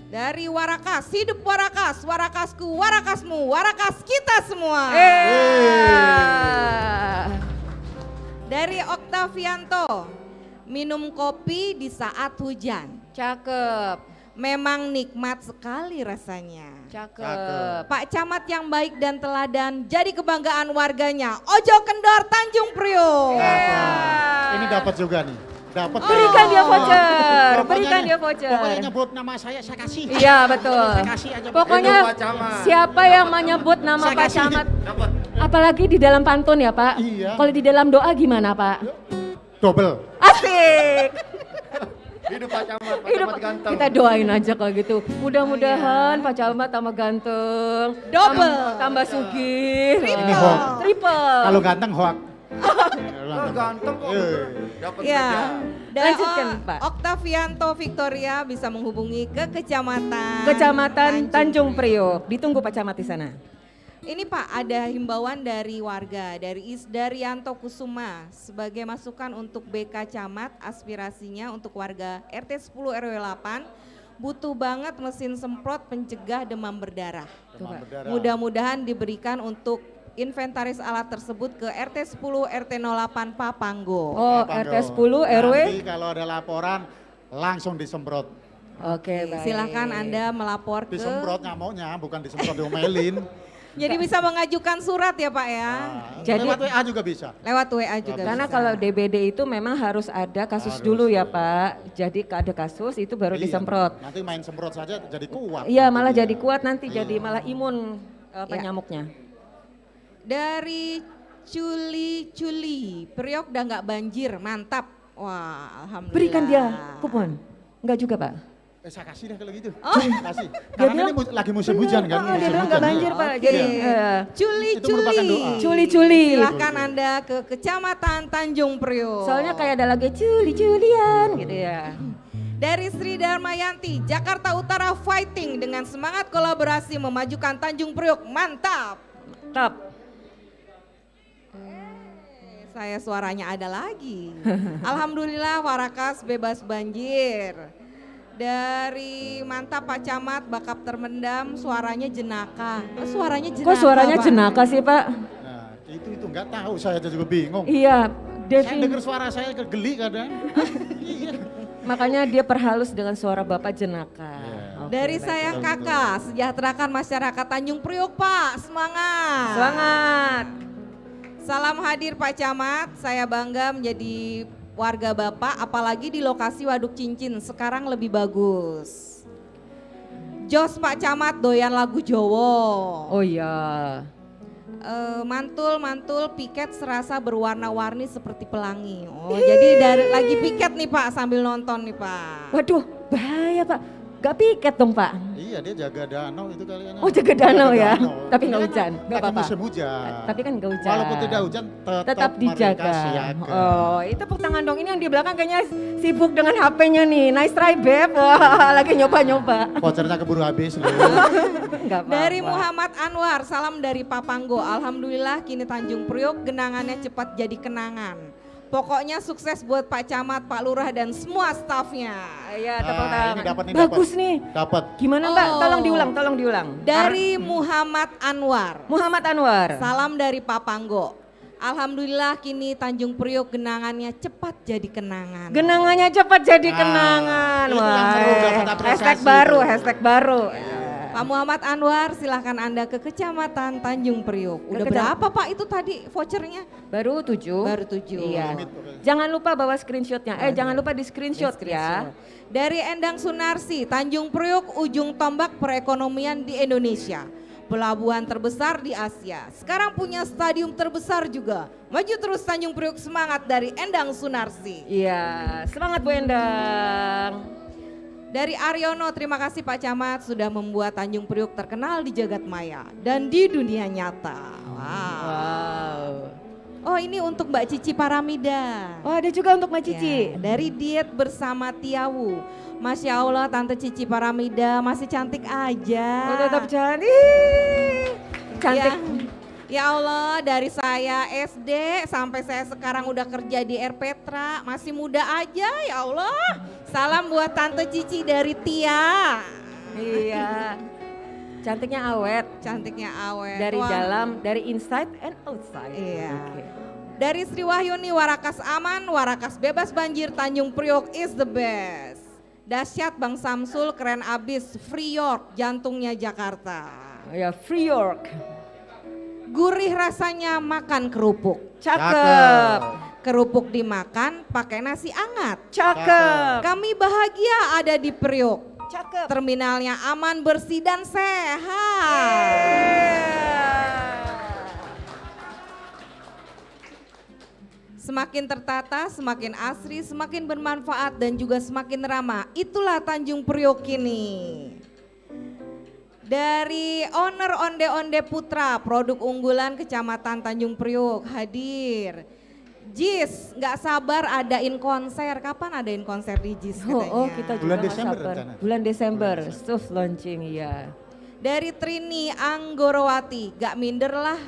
Dari Warakas, hidup Warakas, Warakasku, Warakasmu, Warakas kita semua. Dari Oktavianto, minum kopi di saat hujan. Cakep. Memang nikmat sekali rasanya. Cakep. Pak Camat yang baik dan teladan jadi kebanggaan warganya. Ojo kendor Tanjung Priuk. Ini dapat juga nih. Dapat. Berikan dia voucher. Berikan dia voucher. Pokoknya nyebut nama saya kasih. Iya betul. Saya kasih aja. Pokoknya siapa yang menyebut nama Pak Camat. Apalagi di dalam pantun ya Pak. Iya. Kalau di dalam doa gimana Pak? Double. Asik. Hidup Pak Camat, Pak Hidup, Camat ganteng. kita doain aja kalau gitu. Mudah-mudahan Pak Camat tambah ganteng. Double. Tambah sugih. Ini hoax. Triple. Kalau ganteng hoax. Ganteng kok. Dapat Ya, dan Lanjutkan, Pak. Oktavianto Victoria bisa menghubungi ke Kecamatan Tanjung Priok. Ditunggu Pak Camat di sana. Ini Pak, ada himbauan dari warga, dari Isdaryanto Kusuma sebagai masukan untuk BK Camat, aspirasinya untuk warga RT 10 RW 8 butuh banget mesin semprot pencegah demam berdarah. Mudah-mudahan diberikan untuk inventaris alat tersebut ke RT 10 RT 08 Papanggo. Oh, RT 10 RW. Nanti kalau ada laporan langsung disemprot. Oke, baik. Silakan Anda melapor ke Disemprot nyamuknya, bukan disemprot diomelin. Jadi bisa mengajukan surat ya Pak ya. Jadi Lewat WA juga bisa. Lewat WA juga. karena bisa. kalau DBD itu memang harus ada kasus dulu ya Pak. Jadi ada kasus itu baru Iya, disemprot. Nanti main semprot saja jadi kuat. Iya, malah jadi kuat nanti, jadi malah imun nyamuknya. Dari Culi, Priok udah nggak banjir, mantap. Wah, alhamdulillah. Berikan dia kupon. Enggak juga Pak. Saya kasih dah kalau gitu. Oh. Kasih. Karena ini lagi musim hujan kan. Dia bilang nggak banjir Pak. Oke. Jadi Itu merupakan doa. Culi. Silakan Anda ke Kecamatan Tanjung Priok. Soalnya kayak ada lagi Culian gitu ya. Dari Sri Darmayanti, Jakarta Utara fighting dengan semangat kolaborasi memajukan Tanjung Priok. Mantap. Top. Saya suaranya ada lagi. Alhamdulillah Warakas bebas banjir. Dari mantap Pak Camat, bakap termendam, suaranya jenaka. Suaranya jenaka. Kok suaranya Pak? jenaka sih Pak? Nah, itu nggak tahu, saya aja juga bingung. Iya, Saya dengar suara saya geli kadang. Iya. Makanya dia perhalus dengan suara Bapak jenaka. Oke, Dari baik. sayang kakak, sejahterakan masyarakat Tanjung Priok Pak, semangat. Semangat. Salam hadir Pak Camat, saya bangga menjadi warga Bapak, apalagi di lokasi Waduk Cincin, sekarang lebih bagus. Jos Pak Camat doyan lagu Jowo. Oh iya. Mantul piket serasa berwarna-warni seperti pelangi. Oh, jadi lagi piket nih Pak sambil nonton nih Pak. Waduh, bahaya Pak. Gak piket dong Pak. Iya, dia jaga danau itu kalian. Oh, jaga danau ya. Tapi nggak hujan, nggak Lagi apa-apa. musim hujan. Tapi kan nggak hujan. Walaupun tidak hujan, tetap dijaga. mereka siaga. Oh, itu tepuk tangan dong. Ini yang di belakang kayaknya sibuk dengan HP-nya nih. Nice try, Beb. Wah, lagi nyoba-nyoba. Vouchernya keburu habis loh. Nggak apa-apa. Dari Muhammad Anwar, salam dari Papanggo. Alhamdulillah kini Tanjung Priok genangannya cepat jadi kenangan. Pokoknya sukses buat Pak Camat, Pak Lurah dan semua stafnya. Iya, tepuk tangan. Ini dapat, Bagus nih. Dapat. Gimana Mbak? Tolong diulang. Dari Muhammad Anwar. Muhammad Anwar. Salam dari Papanggo. Alhamdulillah kini Tanjung Priok genangannya cepat jadi kenangan. Genangannya cepat jadi kenangan. itu yang Wah, perlu dapat apresiasi hashtag baru. Pak Muhammad Anwar, silahkan Anda ke Kecamatan Tanjung Priok. Udah berapa Pak itu tadi vouchernya? Baru 7. Baru 7. Iya. Jangan lupa bawa screenshotnya. Jangan lupa di screenshot ya. Dari Endang Sunarsi, Tanjung Priok ujung tombak perekonomian di Indonesia. Pelabuhan terbesar di Asia. Sekarang punya stadium terbesar juga. Maju terus Tanjung Priok, semangat dari Endang Sunarsi. Iya, semangat Bu Endang. Dari Aryono, terima kasih Pak Camat sudah membuat Tanjung Priok terkenal di jagat maya dan di dunia nyata. Wow. Oh, ini untuk Mbak Cici Paramida. Oh, ada juga untuk Mbak Cici. Ya, dari Diet Bersama Tiawu. Masya Allah Tante Cici Paramida masih cantik aja. Oh, tetap cantik. Cantik. Ya Allah, dari saya SD sampai saya sekarang udah kerja di Air Petra, masih muda aja ya Allah. Salam buat Tante Cici dari Tia. Iya. Cantiknya awet. Cantiknya awet. Dari Wah. dalam, dari inside and outside. Iya. Oke. Dari Sri Wahyuni, Warakas aman, Warakas bebas banjir, Tanjung Priok is the best. Dahsyat Bang Samsul, keren abis, Free York, jantungnya Jakarta. Ya, Free York. Gurih rasanya makan kerupuk. Cakep. Kerupuk dimakan pakai nasi hangat. Cakep. Kami bahagia ada di Priok. Cakep. Terminalnya aman, bersih dan sehat. Semakin tertata, semakin asri, semakin bermanfaat dan juga semakin ramah. Itulah Tanjung Priok ini. Dari owner Onde-Onde Putra, produk unggulan Kecamatan Tanjung Priok hadir. Jis, nggak sabar adain konser. Kapan adain konser di Jis katanya? Oh, kita juga Bulan nggak Desember sabar. rencana. Bulan Desember, soft launching, ya. Dari Trini Anggorowati, gak minder lah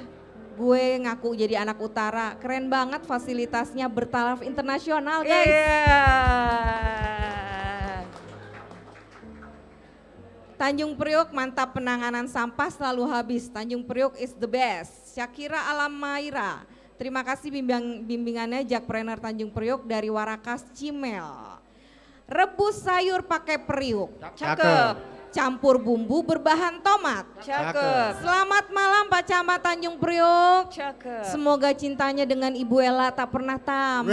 gue ngaku jadi anak utara. Keren banget fasilitasnya, bertaraf internasional guys. Iya. Tanjung Priok mantap penanganan sampah selalu habis. Tanjung Priok is the best. Syakira Alamaira, terima kasih bimbingannya Jakpreneur Tanjung Priok dari Warakas Cimel. Rebus sayur pakai periuk. Cakep. Campur bumbu berbahan tomat. Cakep. Selamat malam Pak Camat Tanjung Priok. Cakep. Semoga cintanya dengan Ibu Ella tak pernah tamat.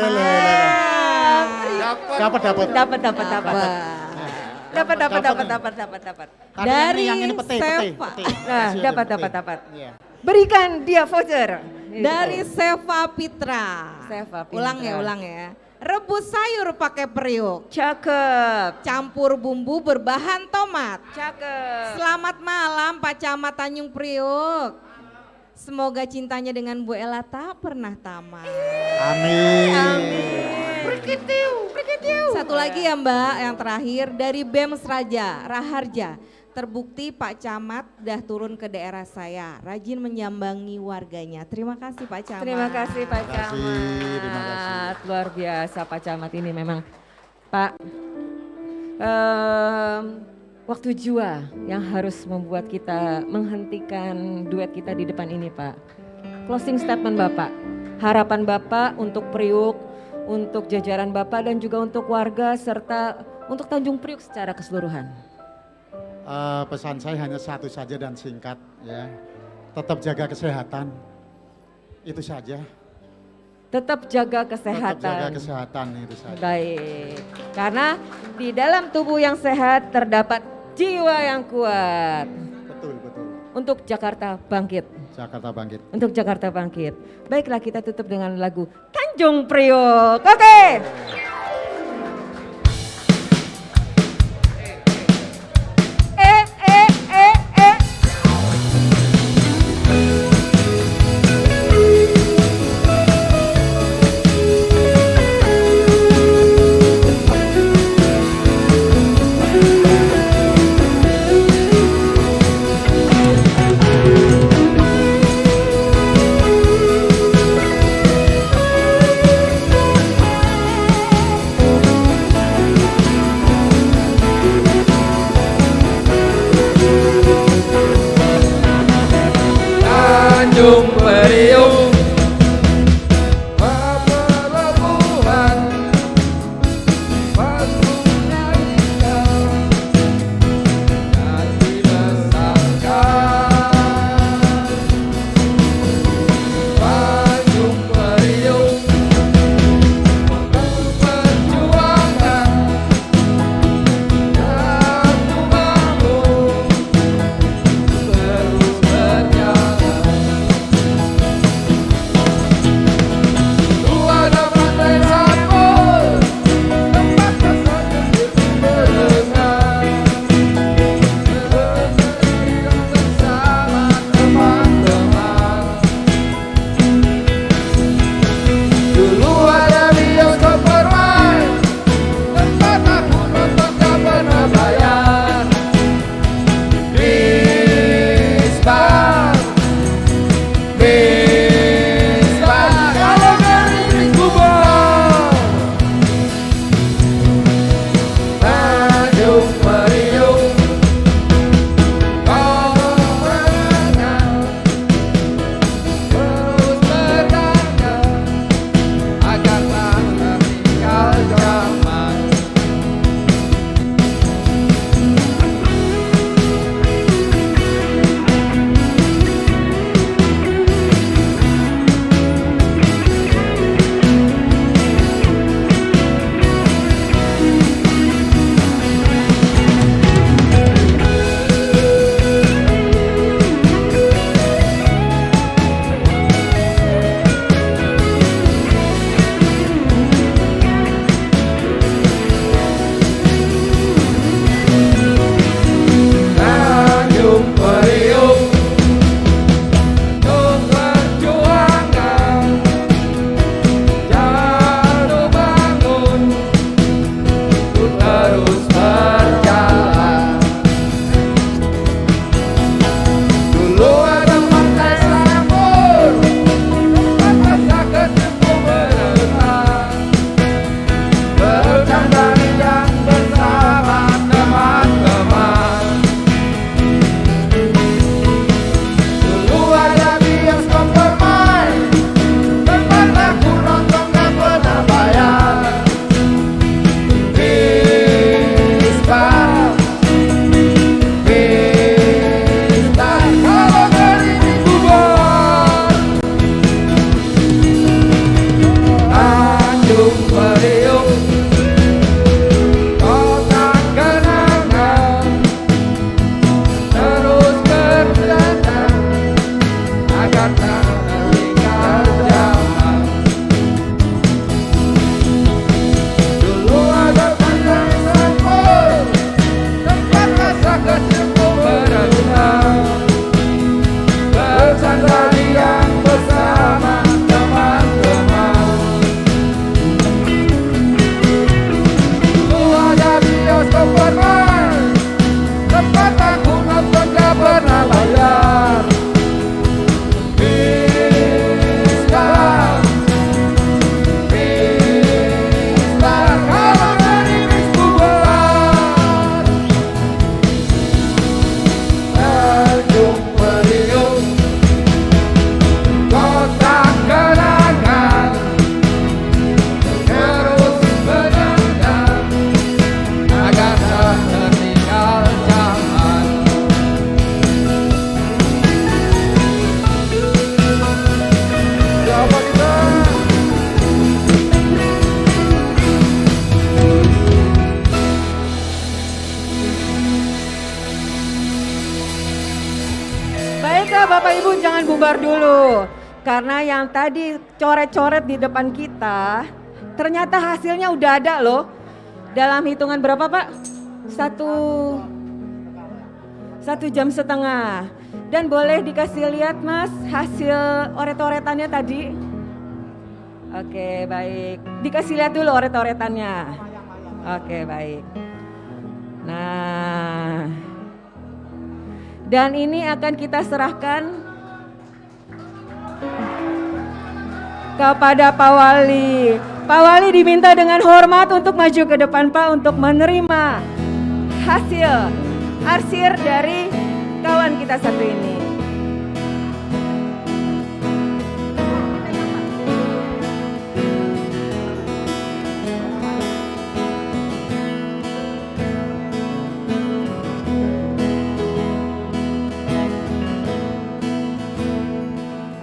Dapat. Dari yang ini pete. Nah, dapat. Berikan dia voucher. Dari Seva Pitra. Seva Pitra. Ulang ya. Rebus sayur pakai periuk. Cakep. Campur bumbu berbahan tomat. Cakep. Selamat malam Pak Camat Tanjung Priok. Semoga cintanya dengan Bu Ella tak pernah tamat. Amin. Satu lagi ya Mbak, yang terakhir dari BEMS Raharja. Terbukti Pak Camat dah turun ke daerah saya, rajin menyambangi warganya. Terima kasih Pak Camat. Terima kasih Pak Terima Camat. kasih. Luar biasa Pak Camat ini memang. Pak, waktu jua yang harus membuat kita menghentikan duet kita di depan ini Pak. Closing statement Bapak, harapan Bapak untuk Priuk, untuk jajaran Bapak dan juga untuk warga serta untuk Tanjung Priuk secara keseluruhan. Pesan saya hanya satu saja dan singkat ya. Tetap jaga kesehatan. Itu saja. Tetap jaga kesehatan. Tetap jaga kesehatan itu saja. Baik. Karena di dalam tubuh yang sehat terdapat jiwa yang kuat. Betul. Untuk Jakarta bangkit. Jakarta bangkit. Untuk Jakarta bangkit. Baiklah kita tutup dengan lagu Tanjung Priok. Oke. Bapak Ibu jangan bubar dulu. Karena yang tadi coret-coret di depan kita, ternyata hasilnya udah ada loh. Dalam hitungan berapa Pak? Satu jam setengah. Dan boleh dikasih lihat Mas hasil oret-oretannya tadi. Oke baik, dikasih lihat dulu oret-oretannya. Oke baik. Nah, dan ini akan kita serahkan kepada Pak Wali. Pak Wali diminta dengan hormat untuk maju ke depan Pak untuk menerima hasil arsir dari kawan kita satu ini.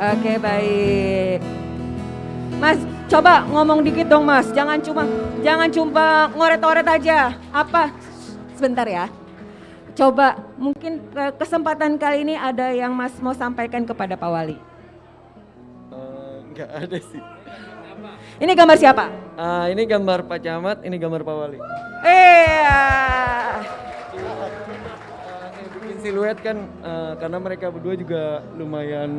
Oke baik. Mas, coba ngomong dikit dong Mas. Jangan cuma ngoret-ngoret aja. Apa? Sebentar ya. Coba mungkin kesempatan kali ini ada yang Mas mau sampaikan kepada Pak Wali. Enggak ada sih. Ini gambar siapa? Ini gambar Pak Camat, ini gambar Pak Wali. Bikin siluet kan karena mereka berdua juga lumayan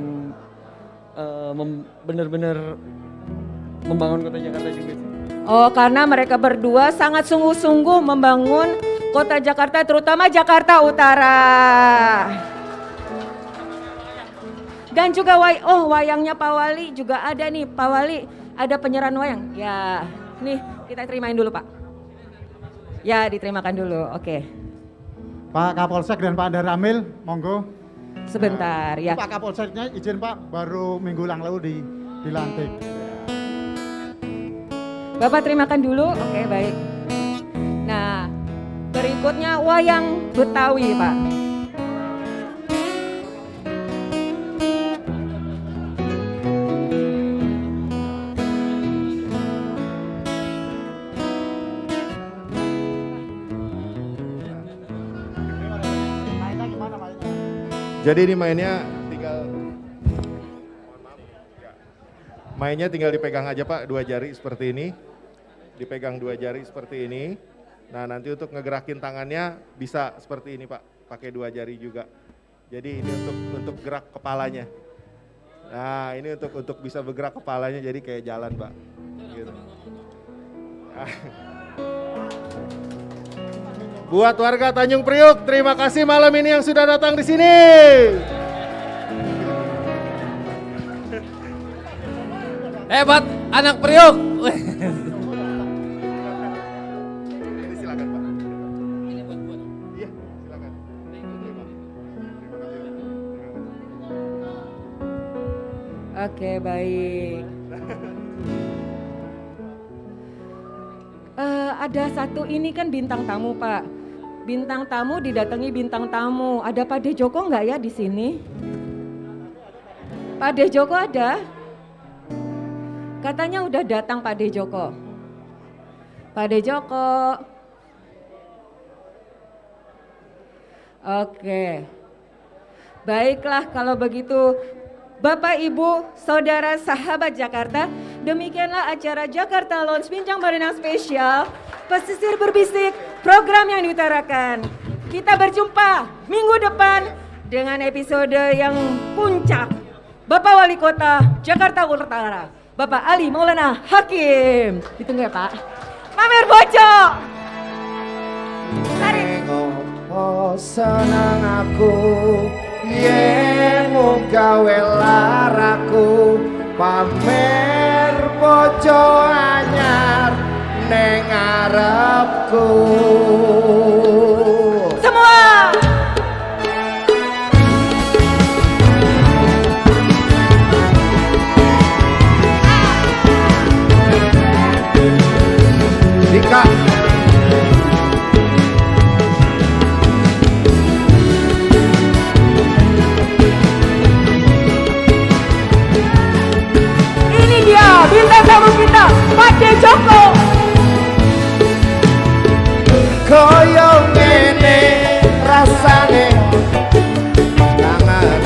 benar-benar membangun kota Jakarta juga sih. Oh, karena mereka berdua sangat sungguh-sungguh membangun kota Jakarta, terutama Jakarta Utara. Dan juga wayangnya Pak Wali juga ada nih. Pak Wali ada penyerahan wayang. Ya, nih kita terimain dulu Pak. Ya, diterimakan dulu. Oke. Pak Kapolsek dan Pak Daramil, monggo. Sebentar ya. Pak Kapolseknya izin Pak, baru minggu lalu dilantik. Bapak terimakan dulu. Oke, baik. Nah, berikutnya wayang Betawi, Pak. Jadi ini mainnya tinggal dipegang aja Pak, 2 jari seperti ini. Dipegang 2 jari seperti ini. Nah, nanti untuk ngegerakin tangannya bisa seperti ini Pak, pakai 2 jari juga. Jadi ini untuk gerak kepalanya. Nah, ini untuk bisa bergerak kepalanya, jadi kayak jalan Pak. Gitu. Buat warga Tanjung Priuk, terima kasih malam ini yang sudah datang di sini. Hebat anak Priuk. Ini silakan Pak. Ini buat. Iya, silakan. Oke, baik. Ada satu ini kan bintang tamu Pak. Bintang tamu didatangi bintang tamu. Ada Pak De Joko nggak ya di sini? Pak De Joko ada? Katanya udah datang Pak De Joko. Pak De Joko. Oke. Baiklah kalau begitu. Bapak, Ibu, Saudara, Sahabat Jakarta, demikianlah acara Jakarta Lounge Bincang Berenang Spesial Pesisir Berbisik, program yang diutarakan. Kita berjumpa minggu depan dengan episode yang puncak. Bapak Wali Kota Jakarta Utara, Bapak Ali Maulana Hakim. Ditunggu ya Pak. Mamer Bojo. Tarik. Oh senang aku yen mung gawe laraku pamer bojo anyar ning ngarepku. Semua Dika bintang tamu kita, Pak De Joko. Koyo ngene rasane kangen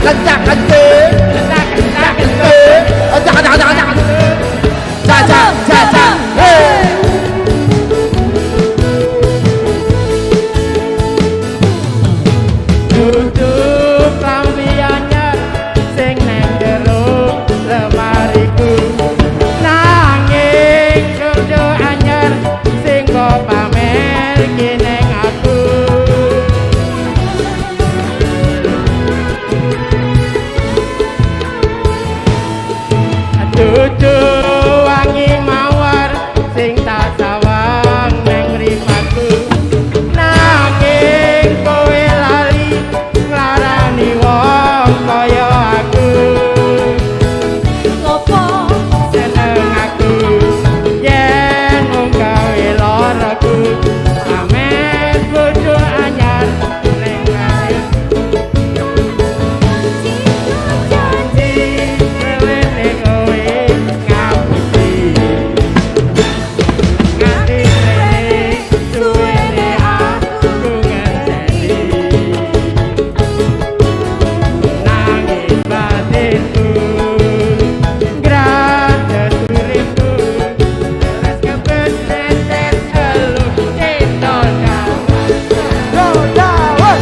kencang kencing, kencang kencing, caca, hey. Tutup lambi anyar sing neng jero lemariku, nanging kerja anyar sing kok pamer kineng aku. Tutu wangi mawar sing tak sawang neng mripatku, nanging kowe lali nglarani wong kaya aku. Ngopo seneng aku yen mung gawe loroku, amet bojo anyar neng ngayu. Janji rewene kowe ngapusi, nganti rene suwene aku ngerti, nangis batinku gratis uripku, terus kebesetet elu ento dawet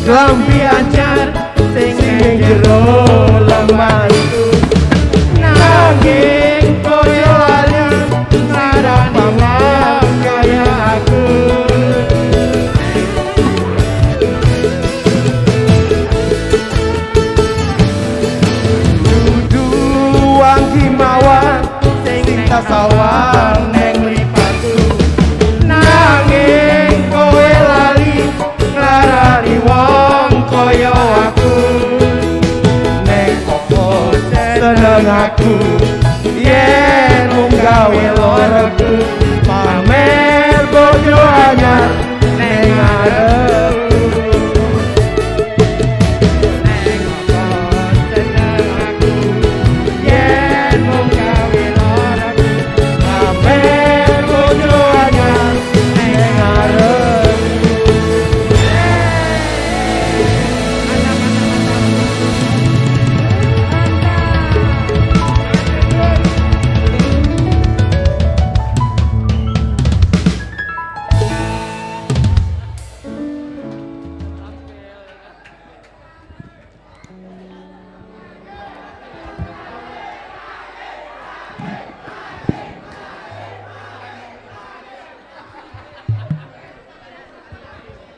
lambi anyar sing ning jero lemariku, nanging koyo lali ngarani wong kaya aku. Dudu wangi mawar sing tak sawang neng mripatku, nanging kowe lali nglarani wong kaya aku. Nek opo seneng aku yen mung gawe loroku, pamer bojo anyar neng ngarepku. Nek opo seneng aku yen mung gawe loroku, pamer bojo anyar neng ngarepku.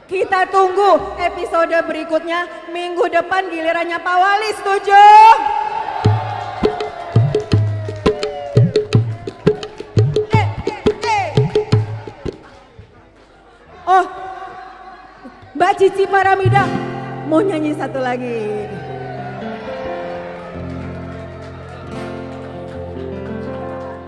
Kita tunggu episode berikutnya minggu depan gilirannya Pak Wali, setuju? Oh, Mbak Cici Paramida mau nyanyi satu lagi.